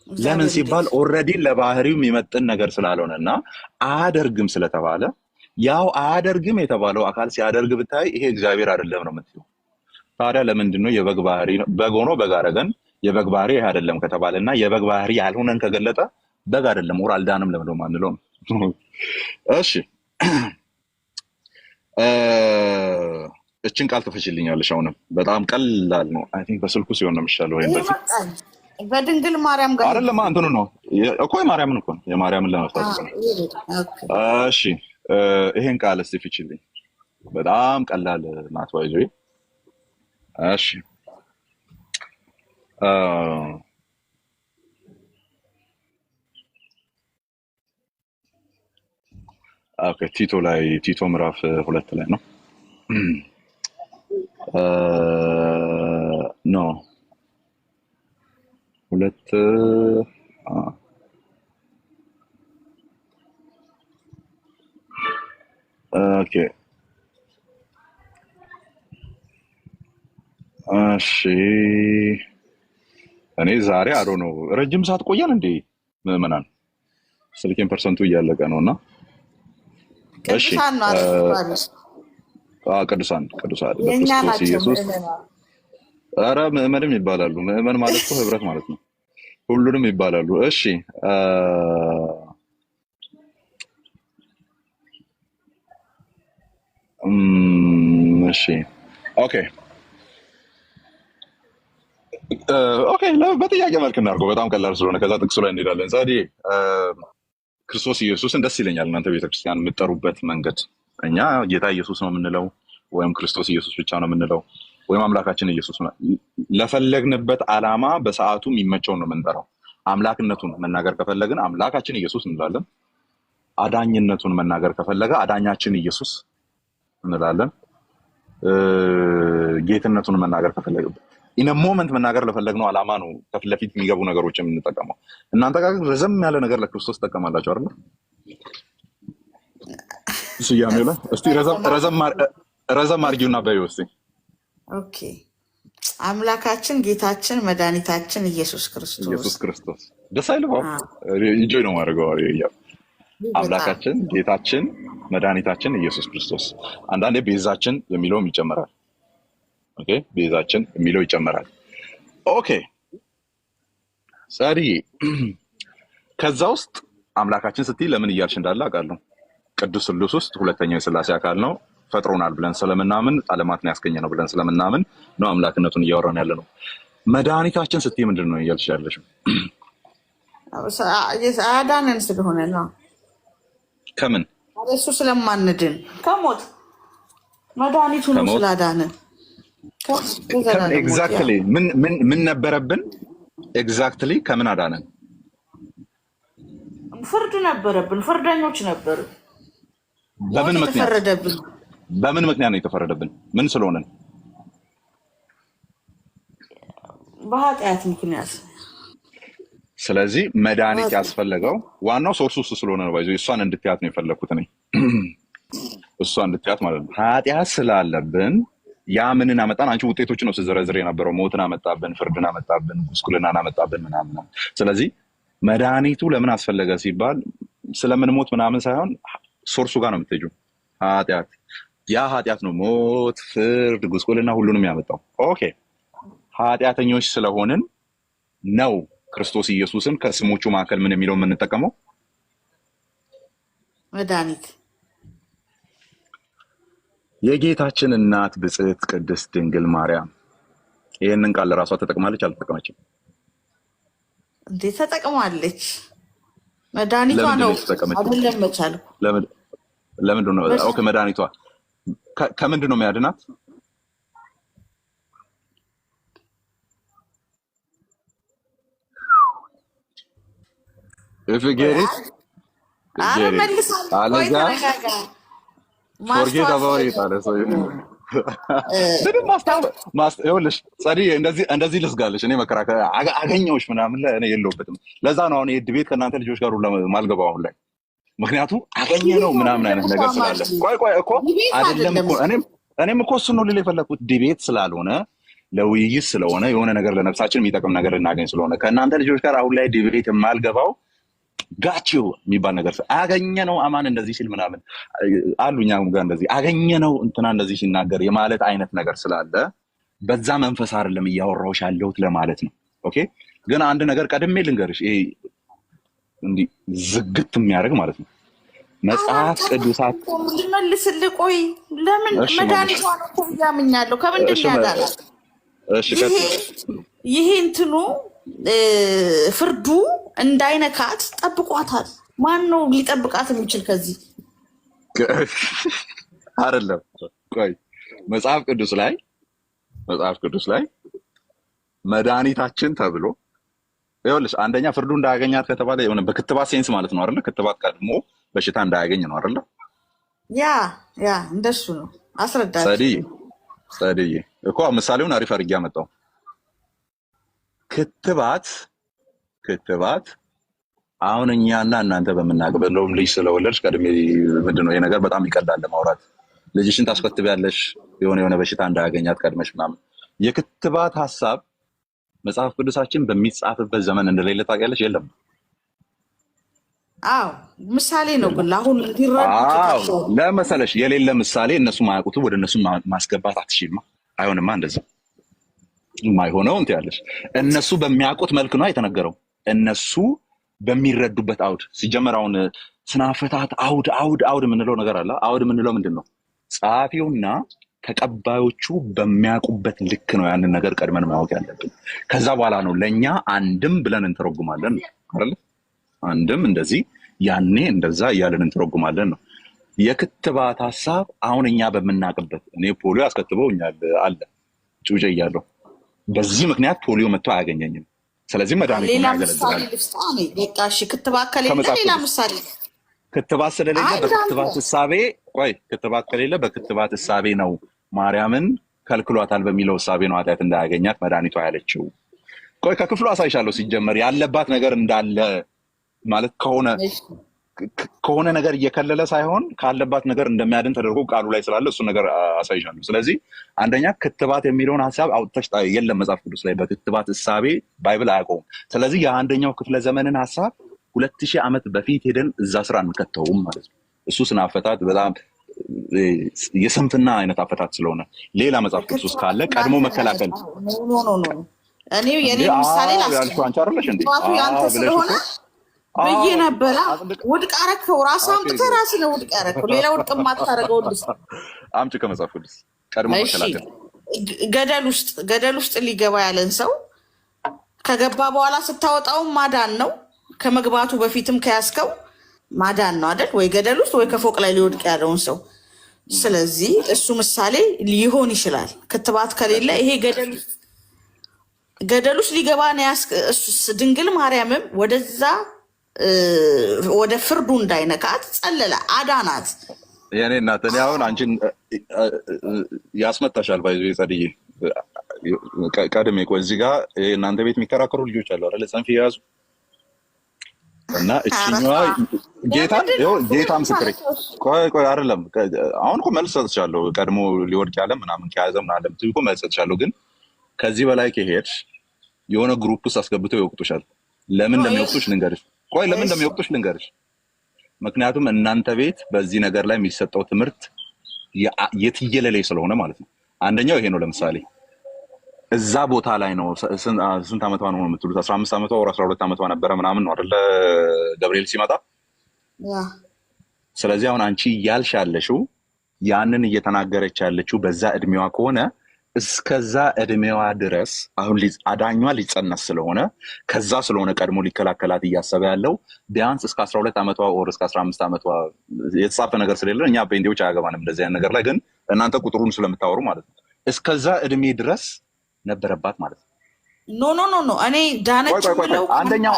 ለምን እግዚአብሔር ሲባል እንዴት ኦልሬዲ ለባህሪው የሚመጥን ነገር ስላልሆነና አያደርግም ስለተባለ ያው አያደርግም የተባለው አካል ሲያደርግ ብታይ ይሄ እግዚአብሔር አይደለም ነው የምትይው። ታዲያ ለምንድን ነው የበግ ባህሪ ነው በግ ሆኖ በግ አደረገን የበግ ባህሪ ይሄ አይደለም ከተባለና የበግ ባህሪ ያልሆነን ከገለጠ በግ አይደለም ወር አልዳንም ለምን ነው የማንለው ነው? እሺ እችን ቃል ትፈችልኛለሽ? አሁንም በጣም ቀላል ነው። አይ ቲንክ በስልኩ ሲሆን ነው የሚሻለው ወይም በዚህ ይመጣል በድንግል ማርያም ጋር አይደለም እንትኑ ነው እኮ የማርያምን እኮ የማርያምን ለመፍታት እኮ ነው። ኦኬ እሺ ይሄን ቃል እስቲ ፍችልኝ። በጣም ቀላል ናት ባይዞ። እሺ አ ኦኬ ቲቶ ምዕራፍ 2 ላይ ነው። ኖ 2 ኦኬ እሺ እኔ ዛሬ አሮ ነው ረጅም ሰዓት ቆየን እንዴ ምዕመናን? ስልኬን ፐርሰንቱ እያለቀ ነውና እሺ ቅዱሳን ነው አይደል? ቅዱሳን የኛ በክርስቶስ ናቸው ኢየሱስ ምዕመናን። ኧረ ምዕመንም ይባላሉ። ምዕመን ማለት እኮ ህብረት ማለት ነው። ሁሉንም ይባላሉ። እሺ እሺ ኦኬ በጥያቄ መልክ እናድርገው። በጣም ቀላል ስለሆነ ከዛ ጥቅሱ ላይ እንሄዳለን። ዛሬ ክርስቶስ ኢየሱስን ደስ ይለኛል እናንተ ቤተክርስቲያን የምትጠሩበት መንገድ። እኛ ጌታ ኢየሱስ ነው የምንለው ወይም ክርስቶስ ኢየሱስ ብቻ ነው የምንለው ወይም አምላካችን ኢየሱስ ነው። ለፈለግንበት ዓላማ በሰዓቱ የሚመቸውን ነው የምንጠራው። አምላክነቱን መናገር ከፈለግን አምላካችን ኢየሱስ እንላለን። አዳኝነቱን መናገር ከፈለገ አዳኛችን ኢየሱስ እንላለን። ጌትነቱን መናገር ከፈለገ ኢነ ሞመንት መናገር ለፈለግነው ዓላማ ነው ከፊት ለፊት የሚገቡ ነገሮች የምንጠቀመው። እናንተ ጋር ረዘም ያለ ነገር ለክርስቶስ ትጠቀማላችሁ አይደል? ስያሜው ላይ እስቲ ረዘም አድርጊውና በይው እስቲ። ኦኬ አምላካችን ጌታችን መድኃኒታችን ኢየሱስ ክርስቶስ ደስ አይልም? ኢንጆይ ነው ማድረገው። በጣም አምላካችን ጌታችን መድኃኒታችን ኢየሱስ ክርስቶስ። አንዳንዴ ቤዛችን የሚለውም ይጨመራል። ኦኬ ቤዛችን የሚለው ይጨመራል። ኦኬ ጸሪ ከዛ ውስጥ አምላካችን ስትይ ለምን እያልሽ እንዳለ አውቃለሁ። ቅዱስ ስሉስ ውስጥ ሁለተኛው የሥላሴ አካል ነው። ፈጥሮናል ብለን ስለምናምን ዓለማትን ያስገኘ ነው ብለን ስለምናምን ነው አምላክነቱን እያወራን ያለ ነው። መድኃኒታችን ስትይ ምንድን ነው እያልሽ ያለሽው? አዳነን ስለሆነ ነው። ከምን እሱ ስለማንድን ከሞት መድኃኒቱ ነው ከሞት ስላዳነን። ኤግዛክትሊ ምን ነበረብን? ኤግዛክትሊ ከምን አዳነን? ፍርድ ነበረብን፣ ፍርደኞች ነበር። በምን ምክንያት የተፈረደብን ነው የተፈረደብን? ምን ስለሆነን? በኃጢአት ምክንያት። ስለዚህ መድኃኒት ያስፈለገው ዋናው ሶርሱ እሱ ስለሆነ ነው። ባይዞ እሷን እንድትያት ነው የፈለኩት እኔ እሷ እንድትያት ማለት ነው። ኃጢአት ስላለብን ያ ምንን አመጣን? አንቺ ውጤቶች ነው ስዘረዝር የነበረው። ሞትን አመጣብን፣ ፍርድን አመጣብን፣ ጉስቁልናን አመጣብን ምናምን ነው። ስለዚህ መድኃኒቱ ለምን አስፈለገ ሲባል ስለምንሞት ምናምን ሳይሆን ሶርሱ ጋር ነው የምትሄጂው። ኃጢአት ያ ኃጢአት ነው ሞት፣ ፍርድ፣ ጉስቁልና ሁሉንም ያመጣው። ኦኬ ኃጢአተኞች ስለሆንን ነው ክርስቶስ ኢየሱስን ከስሞቹ መካከል ምን የሚለው የምንጠቀመው? መድኃኒት። የጌታችን እናት ብጽዕት ቅድስት ድንግል ማርያም ይህንን ቃል ለራሷ ተጠቅማለች አልተጠቀመችም? እንዴ ተጠቅማለች። መድኃኒቷ ነው አይደለም መቻልኩ። ለምንድን ነው? ኦኬ መድኃኒቷ ከምንድን ነው የሚያድናት? if you get it አለዛ forget about it አለ ሰው ምንም ይኸውልሽ ጸዲ እንደዚህ ልስጋለሽ። እኔ መከራከር አገኘሁሽ ምናምን ላይ እኔ የለሁበትም። ለዛ ነው አሁን የድቤት ከእናንተ ልጆች ጋር ማልገባው አሁን ላይ ምክንያቱም አገኘ ነው ምናምን አይነት ነገር ስላለ ቆይ እኮ አይደለም እኮ እኔም እኮ እሱን ነው ልል የፈለኩት ዲቤት ስላልሆነ ለውይይት ስለሆነ የሆነ ነገር ለነፍሳችን የሚጠቅም ነገር እናገኝ ስለሆነ ከእናንተ ልጆች ጋር አሁን ላይ ዲቤት የማልገባው ጋቺው የሚባል ነገር አገኘ ነው አማን እንደዚህ ሲል ምናምን አሉኛም ጋር እንደዚህ አገኘ ነው እንትና እንደዚህ ሲናገር የማለት አይነት ነገር ስላለ በዛ መንፈስ አይደለም እያወራሁሽ ያለሁት ለማለት ነው። ኦኬ ግን አንድ ነገር ቀድሜ ልንገርሽ፣ ይሄ እንዲህ ዝግት የሚያደርግ ማለት ነው መጽሐፍ ቅዱሳት ልመልስልህ። ቆይ ለምን መድኃኒቷ ነው እኮ ያምኛለሁ። ከምንድን ያዳላ ይሄ እንትኑ ፍርዱ እንዳይነካት ጠብቋታል። ማን ነው ሊጠብቃት የሚችል ከዚህ አይደለም? ቆይ መጽሐፍ ቅዱስ ላይ መድኃኒታችን ተብሎ ይኸውልሽ፣ አንደኛ ፍርዱ እንዳያገኛት ከተባለ የሆነ በክትባት ሴንስ ማለት ነው አይደለ? ክትባት ቀድሞ በሽታ እንዳያገኝ ነው አይደለ? ያ እንደሱ ነው። አስረዳኝ ጸድዬ እኮ ምሳሌውን አሪፍ አድርጌ አመጣው። ክትባት አሁን እኛና እናንተ በምናውቅበት እንደውም ልጅ ስለወለድሽ ቀድሜ ምንድነው ይሄ ነገር በጣም ይቀላል ለማውራት። ልጅሽን ታስከትቢያለሽ የሆነ በሽታ እንዳያገኛት ቀድመሽ ምናምን። የክትባት ሀሳብ መጽሐፍ ቅዱሳችን በሚጻፍበት ዘመን እንደሌለ ታውቂያለሽ? የለም። አዎ ምሳሌ ነው። ግን አሁን ለመሰለሽ የሌለ ምሳሌ እነሱ ማያውቁት ወደ እነሱ ማስገባት አትችልማ። አይሆንማ። እንደዛ የማይሆነው እንት ያለሽ እነሱ በሚያውቁት መልክ ነው የተነገረው። እነሱ በሚረዱበት አውድ ሲጀመር አሁን ስናፈታት አውድ የምንለው ነገር አለ። አውድ የምንለው ምንድን ነው? ጸሐፊውና ተቀባዮቹ በሚያውቁበት ልክ ነው ያንን ነገር ቀድመን ማወቅ ያለብን። ከዛ በኋላ ነው ለእኛ አንድም ብለን እንተረጉማለን አይደል? አንድም እንደዚህ ያኔ እንደዛ እያለን እንተረጉማለን ነው። የክትባት ሀሳብ አሁን እኛ በምናውቅበት እኔ ፖሊዮ አስከትበውኛል አለ ጩጬ እያለሁ በዚህ ምክንያት ፖሊዮ መጥቶ አያገኘኝም። ስለዚህ መድኃኒት ያገለግላል። ክትባት ከሌለ ሌላ ምሳሌ ክትባት ስለሌለ በክትባት እሳቤ ክትባት ከሌለ በክትባት እሳቤ ነው ማርያምን ከልክሏታል በሚለው እሳቤ ነው ኃጢአት እንዳያገኛት መድኃኒቷ ያለችው። ከክፍሉ አሳይሻለሁ። ሲጀመር ያለባት ነገር እንዳለ ማለት ከሆነ ነገር እየከለለ ሳይሆን ካለባት ነገር እንደሚያድን ተደርጎ ቃሉ ላይ ስላለ እሱ ነገር አሳይሻለሁ። ስለዚህ አንደኛ ክትባት የሚለውን ሀሳብ አውጥተሽ የለም መጽሐፍ ቅዱስ ላይ በክትባት እሳቤ ባይብል አያውቀውም። ስለዚህ የአንደኛው ክፍለ ዘመንን ሀሳብ 2000 ዓመት በፊት ሄደን እዛ ስራ አንከተውም ማለት ነው። እሱ ስነ አፈታት በጣም የስንፍና አይነት አፈታት ስለሆነ ሌላ መጽሐፍ ቅዱስ ካለ ቀድሞ መከላከል እኔ የኔ ምሳሌ ያልሽው አንቺ አይደለሽ እንዴ? ያንተ ስለሆነ ብዬ ነበረ። ውድቅ አደረከው። ራስህ አምጥተህ ራስህ ነው ውድቅ ያደረከው። ሌላ ውድቅ የማታደርገው አምጪ ከመጽሐፍ ቅዱስ ቀድሞ መከላከል። ገደል ውስጥ ሊገባ ያለን ሰው ከገባ በኋላ ስታወጣውም ማዳን ነው። ከመግባቱ በፊትም ከያዝከው ማዳን ነው አይደል? ወይ ገደል ውስጥ ወይ ከፎቅ ላይ ሊወድቅ ያለውን ሰው። ስለዚህ እሱ ምሳሌ ሊሆን ይችላል። ክትባት ከሌለ ይሄ ገደል ውስጥ ሊገባ ነው። ድንግል ማርያምም ወደዛ ወደ ፍርዱ እንዳይነካት ጸለለ፣ አዳናት። የኔ እናት እኔ አሁን አንቺን ያስመጣሻል ባይዞ ጸድዬ ቀድሜ እዚህ ጋር እናንተ ቤት የሚከራከሩ ልጆች አሉ አይደል? ጽንፍ የያዙ እና እችኛዋ ጌታ ምስክሬ ቆይ አይደለም አሁን እኮ መልስ ሰጥቻለሁ። ቀድሞ ሊወድቅ ያለ ምናምን ከያዘ ምናምን እኮ መልስ ሰጥቻለሁ። ግን ከዚህ በላይ ከሄድሽ የሆነ ግሩፕ ውስጥ አስገብተው ይወቅጡሻል። ለምን እንደሚወቅጡሽ ልንገርሽ። ለምን እንደሚወቅጡሽ ልንገርሽ። ምክንያቱም እናንተ ቤት በዚህ ነገር ላይ የሚሰጠው ትምህርት የትየለሌ ስለሆነ ማለት ነው። አንደኛው ይሄ ነው። ለምሳሌ እዛ ቦታ ላይ ነው ስንት ዓመቷ ነው የምትሉት? 15 ዓመቷ ወር 12 ዓመቷ ነበረ ምናምን ነው አይደለ ገብርኤል ሲመጣ። ስለዚህ አሁን አንቺ እያልሽ ያለሽው ያንን እየተናገረች ያለችው በዛ እድሜዋ ከሆነ እስከዛ እድሜዋ ድረስ አሁን አዳኟ ሊጸነስ ስለሆነ ከዛ ስለሆነ ቀድሞ ሊከላከላት እያሰበ ያለው ቢያንስ እስከ 12 ዓመቷ ወር እስከ 15 ዓመቷ የተጻፈ ነገር ስለሌለ እኛ በእንዲዎች አያገባንም እንደዚህ አይነት ነገር ላይ። ግን እናንተ ቁጥሩን ስለምታወሩ ማለት ነው እስከዛ እድሜ ድረስ ነበረባት ማለት ነው። ኖ እኔ ዳነች ብለው አንደኛው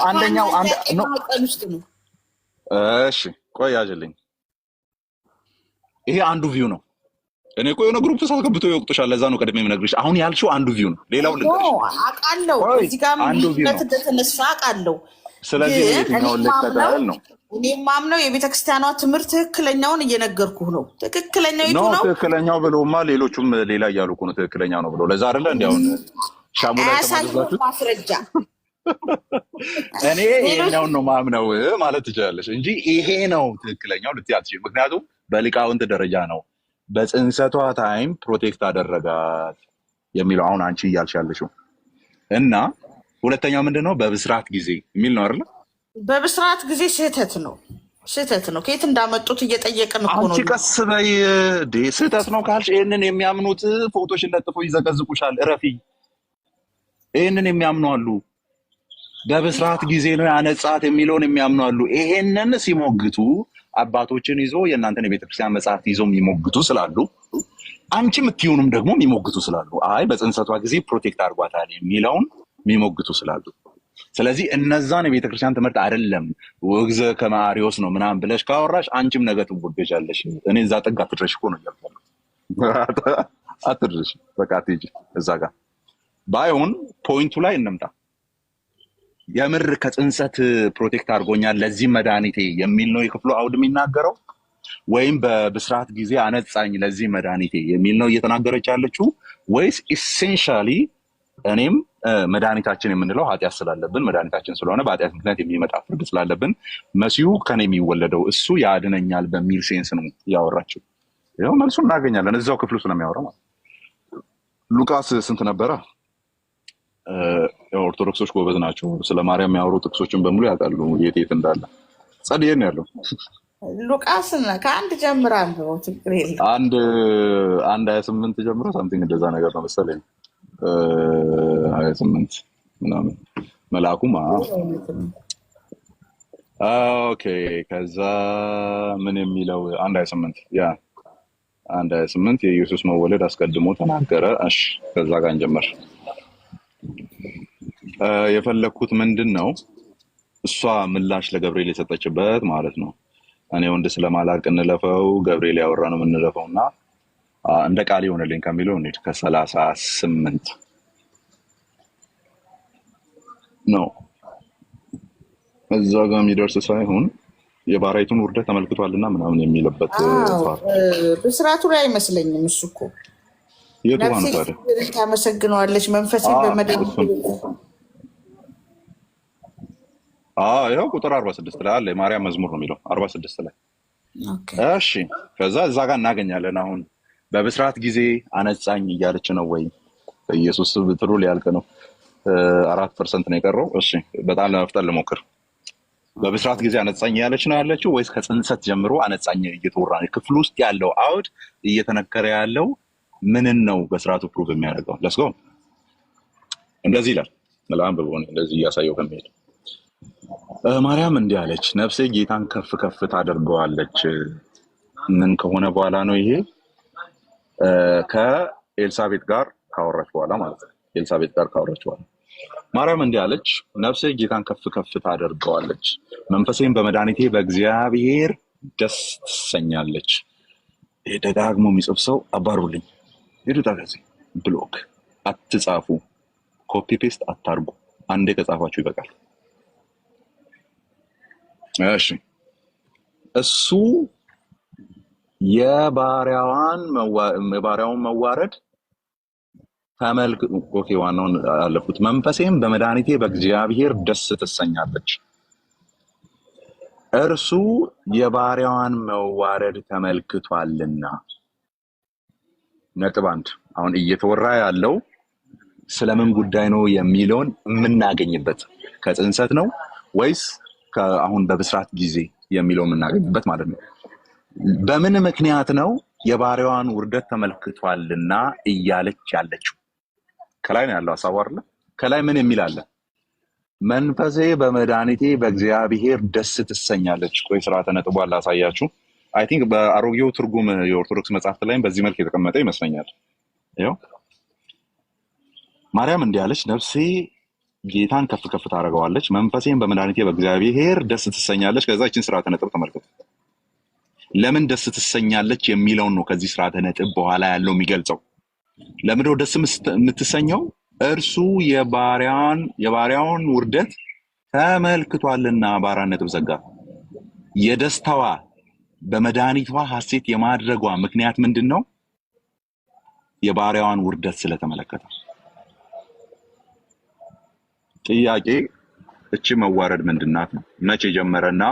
እሺ ቆይ ያዥልኝ። ይሄ አንዱ ቪው ነው። እኔ እኮ የሆነ ግሩፕ ተሳስገብቶ ይወቅጡሻል። ለዛ ነው ቀድሜ የምነግርሽ። አሁን ያልሽው አንዱ ቪው ነው። ሌላው ልንገርሽ አውቃለሁ። እዚህ ጋር እንደተነሳ አውቃለሁ። ስለዚህ የትኛውን ልከተል ነው? እኔ ማምነው የቤተክርስቲያኗ ትምህርት ትክክለኛውን እየነገርኩህ ነው። ትክክለኛው ኖ የቱ ነው? ትክክለኛው ብሎማ ሌሎቹም ሌላ እያሉ እኮ ነው ትክክለኛው ነው ብሎ ለዛ አይደለ እንዴ አሁን ሻሙ ላይ አያሳዩም ተማዘዛችሁት። ማስረጃ። እኔ ሌሎች ይሄኛውን ነው ማምነው ማለት ትችላለች እንጂ ይሄ ነው ትክክለኛው ልትይ አትችይም። ምክንያቱም በሊቃውንት ደረጃ ነው በጽንሰቷ ታይም ፕሮቴክት አደረጋት የሚለው አሁን አንቺ እያልሽ ያለሽው እና ሁለተኛው ምንድን ነው በብስራት ጊዜ የሚል ነው አይደለ? በብስራት ጊዜ ስህተት ነው፣ ስህተት ነው። ከየት እንዳመጡት እየጠየቅን እኮ ነው። አንቺ ቀስ በይ ስህተት ነው ካልሽ ይህንን የሚያምኑት ፎቶሽን ለጥፎ ይዘቀዝቁሻል። እረፊ። ይህንን የሚያምኑ አሉ። በብስራት ጊዜ ነው ያነጻት የሚለውን የሚያምኑ አሉ። ይሄንን ሲሞግቱ አባቶችን ይዞ የእናንተን የቤተክርስቲያን መጽሐፍት ይዘው የሚሞግቱ ስላሉ አንቺ የምትሆኑም ደግሞ የሚሞግቱ ስላሉ አይ በጽንሰቷ ጊዜ ፕሮቴክት አድርጓታል የሚለውን የሚሞግቱ ስላሉ ስለዚህ እነዛን የቤተክርስቲያን ትምህርት አይደለም ወግዘ ከማሪዎስ ነው ምናምን ብለሽ ካወራሽ አንቺም ነገ ትወገጃለሽ። እኔ እዛ ጥግ አትድረሽ እኮ ነው እያልኩ አትድረሽ። በቃ አትሄጂ እዛ ጋር። ባይሆን ፖይንቱ ላይ እንምጣ። የምር ከጽንሰት ፕሮቴክት አድርጎኛል ለዚህ መድኃኒቴ የሚል ነው የክፍሉ አውድ የሚናገረው ወይም በብስራት ጊዜ አነጻኝ ለዚህ መድኃኒቴ የሚል ነው እየተናገረች ያለችው ወይስ ኢሴንሻሊ እኔም መድኃኒታችን የምንለው ኃጢአት ስላለብን መድኃኒታችን ስለሆነ በኃጢአት ምክንያት የሚመጣ ፍርድ ስላለብን መሲሁ ከኔ የሚወለደው እሱ ያድነኛል በሚል ሴንስ ነው ያወራችው። ይኸው መልሱ እናገኛለን እዛው ክፍሉ ስለሚያወራው ማለት። ሉቃስ ስንት ነበረ? ኦርቶዶክሶች ጎበዝ ናቸው። ስለ ማርያም የሚያወሩ ጥቅሶችን በሙሉ ያውቃሉ የት የት እንዳለ። ጸድየን ያለው ሉቃስን ከአንድ ጀምራ አንብበው ችግር የለም። አንድ 28 ጀምሮ ሳምቲንግ እንደዛ ነገር ነው መሰለኝ 28 ምናምን መልአኩም ኦኬ። ከዛ ምን የሚለው 1:28 ያ 1:28 የኢየሱስ መወለድ አስቀድሞ ተናገረ። እሺ ከዛ ጋር እንጀምር። የፈለኩት ምንድን ነው እሷ ምላሽ ለገብርኤል የሰጠችበት ማለት ነው። እኔ ወንድ ስለማላቅ እንለፈው ገብርኤል ያወራ ነው የምንለፈው እና እንደ ቃል ይሆንልኝ ከሚለው እንሂድ። ከ38 ነው እዛ ጋር የሚደርስ ሳይሆን የባሪያይቱን ውርደት ተመልክቷልና ምናምን የሚልበት ፓርት ብስራቱ ላይ አይመስለኝም። እሱ እኮ የቱ ነፍሴ ነው ታዲያ? እግዚአብሔርን ታመሰግነዋለች መንፈሴ በመድኃኒቴ ያው ቁጥር 46 ላይ አለ። የማርያም መዝሙር ነው የሚለው 46 ላይ። ኦኬ። እሺ ከዛ እዛ ጋር እናገኛለን። አሁን በብስራት ጊዜ አነጻኝ እያለች ነው ወይ? ኢየሱስ ብትሉ ሊያልቅ ነው 4% ነው የቀረው። እሺ በጣም ለመፍጠን ልሞክር። በብስራት ጊዜ አነጻኝ እያለች ነው ያለችው ወይስ ከጽንሰት ጀምሮ አነጻኝ እየተወራ ነው? ክፍሉ ውስጥ ያለው አውድ እየተነከረ ያለው ምንን ነው በስርዓቱ ፕሩቭ የሚያደርገው? ለስጎ እንደዚህ ይላል። ለአንብቦ እንደዚህ እያሳየው ከሚሄድ ማርያም እንዲህ አለች፣ ነፍሴ ጌታን ከፍ ከፍ ታደርገዋለች። ምን ከሆነ በኋላ ነው ይሄ? ከኤልሳቤጥ ጋር ካወራች በኋላ ማለት ነው። ኤልሳቤጥ ጋር ካወራች በኋላ ማርያም እንዲህ አለች፣ ነፍሴ ጌታን ከፍ ከፍ ታደርገዋለች፣ መንፈሴም በመድኃኒቴ በእግዚአብሔር ደስ ትሰኛለች። ደጋግሞ የሚጽፍ ሰው አባሩልኝ፣ ሄዱታ ከዚህ ብሎክ አትጻፉ፣ ኮፒ ፔስት አታርጉ። አንዴ ከጻፋችሁ ይበቃል። እሺ እሱ የባሪያውን መዋረድ ተመልክ ኦኬ፣ ዋናውን አለፉት። መንፈሴም በመድኃኒቴ በእግዚአብሔር ደስ ትሰኛለች። እርሱ የባሪያዋን መዋረድ ተመልክቷልና። ነጥብ 1 አሁን እየተወራ ያለው ስለምን ጉዳይ ነው የሚለውን የምናገኝበት ከጽንሰት ነው ወይስ አሁን በብስራት ጊዜ የሚለው የምናገኝበት ማለት ነው። በምን ምክንያት ነው የባሪያዋን ውርደት ተመልክቷልና እያለች ያለችው? ከላይ ነው ያለው ሐሳቡ አይደል? ከላይ ምን የሚል አለ? መንፈሴ በመድኃኒቴ በእግዚአብሔር ደስ ትሰኛለች። ቆይ ስርዓተ ነጥቧ ላሳያችሁ። አይ ቲንክ በአሮጌው ትርጉም የኦርቶዶክስ መጽሐፍት ላይም በዚህ መልክ የተቀመጠ ይመስለኛል። ይኸው ማርያም እንዲህ አለች፣ ነፍሴ ጌታን ከፍ ከፍ ታደርገዋለች፣ መንፈሴን በመድኃኒቴ በእግዚአብሔር ደስ ትሰኛለች። ከዛ ይችን ስርዓተ ነጥብ ተመልከቱ። ለምን ደስ ትሰኛለች የሚለውን ነው ከዚህ ስርዓተ ነጥብ በኋላ ያለው የሚገልጸው። ለምንድነው ደስ የምትሰኘው? እርሱ የባሪያውን ውርደት ተመልክቷልና። ባሪያ ነጥብ ዘጋ። የደስታዋ በመድኃኒቷ ሐሴት የማድረጓ ምክንያት ምንድነው? የባሪያዋን ውርደት ስለተመለከተ። ጥያቄ እቺ መዋረድ ምንድናት ነው? መቼ ጀመረና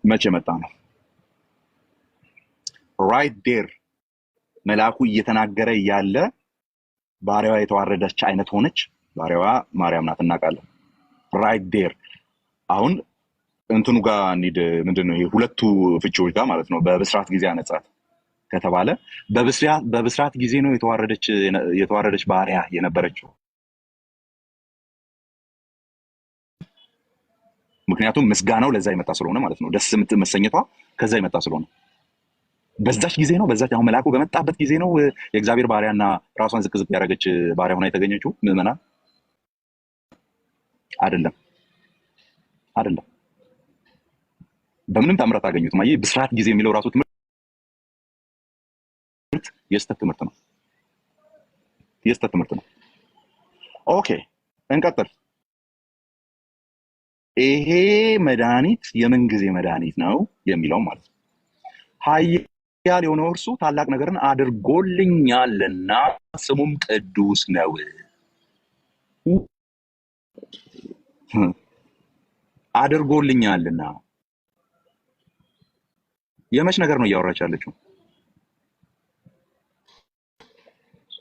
መቼ መጣ ነው? ራይት ዴር መልአኩ እየተናገረ ያለ ባሪያዋ የተዋረደች አይነት ሆነች። ባሪያዋ ማርያም ናት እናውቃለን። ራይት ዴር አሁን እንትኑ ጋር እንሂድ። ምንድነው ይሄ ሁለቱ ፍቺዎች ጋር ማለት ነው። በብስራት ጊዜ አነጻት ከተባለ በብስራት ጊዜ ነው የተዋረደች ባሪያ የነበረችው። ምክንያቱም ምስጋናው ለዛ ይመጣ ስለሆነ ማለት ነው። ደስ መሰኘቷ ከዛ ይመጣ ስለሆነ በዛች ጊዜ ነው። በዛች አሁን መልአኩ በመጣበት ጊዜ ነው የእግዚአብሔር ባሪያና ራሷን ዝቅ ዝቅ ያደረገች ባሪያ ሆና የተገኘችው። ምዕመናን አይደለም። በምንም ተአምራት አገኙት። ማየ ብስራት ጊዜ የሚለው ራሱ ትምህርት የስተት ትምህርት ነው። ኦኬ እንቀጥል። ይሄ መድኃኒት የምን ጊዜ መድኃኒት ነው የሚለው ማለት ነው። ኃያል የሆነው እርሱ ታላቅ ነገርን አድርጎልኛልና ስሙም ቅዱስ ነው። አድርጎልኛልና የመች ነገር ነው እያወራች ያለችው?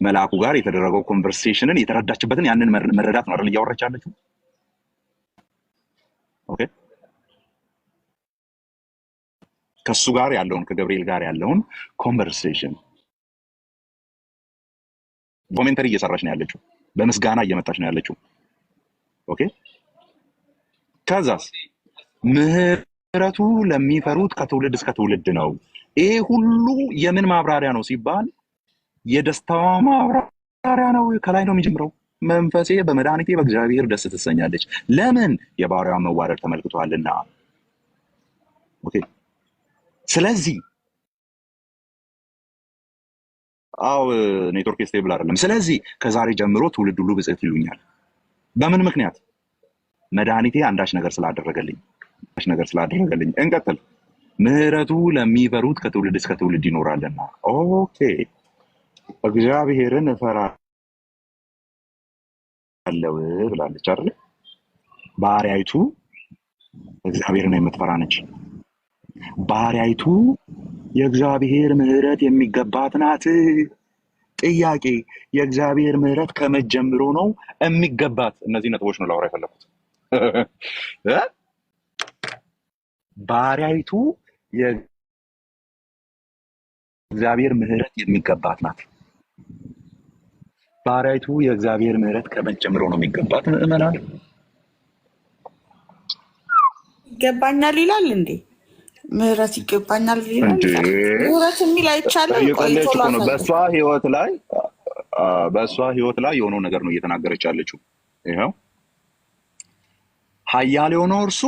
መልአኩ ጋር የተደረገው ኮንቨርሴሽንን የተረዳችበትን ያንን መረዳት ነው አይደል እያወራች ያለችው? ኦኬ ከሱ ጋር ያለውን ከገብርኤል ጋር ያለውን ኮንቨርሴሽን ኮሜንተሪ እየሰራች ነው ያለችው። በምስጋና እየመጣች ነው ያለችው። ኦኬ ከዛስ ምህረቱ ለሚፈሩት ከትውልድ እስከ ትውልድ ነው። ይሄ ሁሉ የምን ማብራሪያ ነው ሲባል የደስታዋ ማብራሪያ ነው። ከላይ ነው የሚጀምረው። መንፈሴ በመድኃኒቴ በእግዚአብሔር ደስ ትሰኛለች። ለምን? የባሪያዋን መዋረድ ተመልክቷልና። ኦኬ ስለዚህ ኔትወርክ ስቴብል አይደለም። ስለዚህ ከዛሬ ጀምሮ ትውልድ ሁሉ ብፅዕት ይሉኛል። በምን ምክንያት? መድኃኒቴ አንዳች ነገር ስላደረገልኝ። እንቀጥል። ምህረቱ ለሚፈሩት ከትውልድ እስከ ትውልድ ይኖራልና። ኦኬ እግዚአብሔርን እፈራለሁ ብላለች አይደል? ባሪያይቱ እግዚአብሔርን የምትፈራ ነች። ባሪያይቱ የእግዚአብሔር ምህረት የሚገባት ናት። ጥያቄ የእግዚአብሔር ምህረት ከመጀመሩ ነው የሚገባት? እነዚህ ነጥቦች ነው ላወራ የፈለኩት። ባሪያይቱ የእግዚአብሔር ምህረት የሚገባት ናት። ባሪያይቱ የእግዚአብሔር ምህረት ከመጀመሩ ነው የሚገባት። ምዕመናን ይገባኛል ይላል እንዴ? ምህረት ይገባኛል ይላል። ምህረት የሚል አይቻልም። በእሷ ህይወት ላይ የሆነው ነገር ነው እየተናገረች ያለችው። ይኸው ኃያል የሆነው እርሱ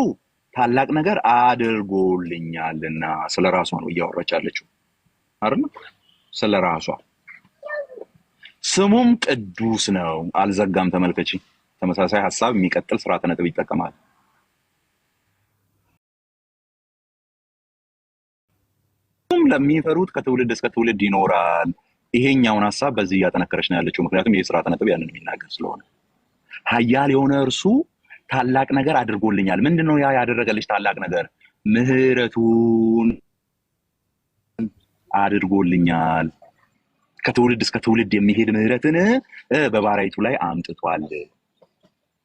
ታላቅ ነገር አድርጎልኛልና ስለ ራሷ ነው እያወራች ያለችው አይደል? ስለ ራሷ። ስሙም ቅዱስ ነው። አልዘጋም። ተመልከቺ። ተመሳሳይ ሐሳብ የሚቀጥል ስርዓተ ነጥብ ይጠቀማል። ለሚፈሩት ከትውልድ እስከ ትውልድ ይኖራል። ይሄኛውን ሐሳብ በዚህ እያጠነከረች ነው ያለችው። ምክንያቱም ይሄ ስርዓተ ነጥብ ያንን የሚናገር ስለሆነ ኃያል የሆነ እርሱ ታላቅ ነገር አድርጎልኛል። ምንድነው ያ ያደረገልሽ ታላቅ ነገር? ምህረቱን አድርጎልኛል። ከትውልድ እስከ ትውልድ የሚሄድ ምህረትን በባሪያይቱ ላይ አምጥቷል።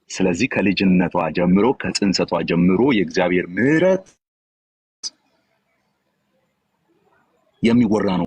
ስለዚህ ከልጅነቷ ጀምሮ ከጽንሰቷ ጀምሮ የእግዚአብሔር ምህረት የሚወራ ነው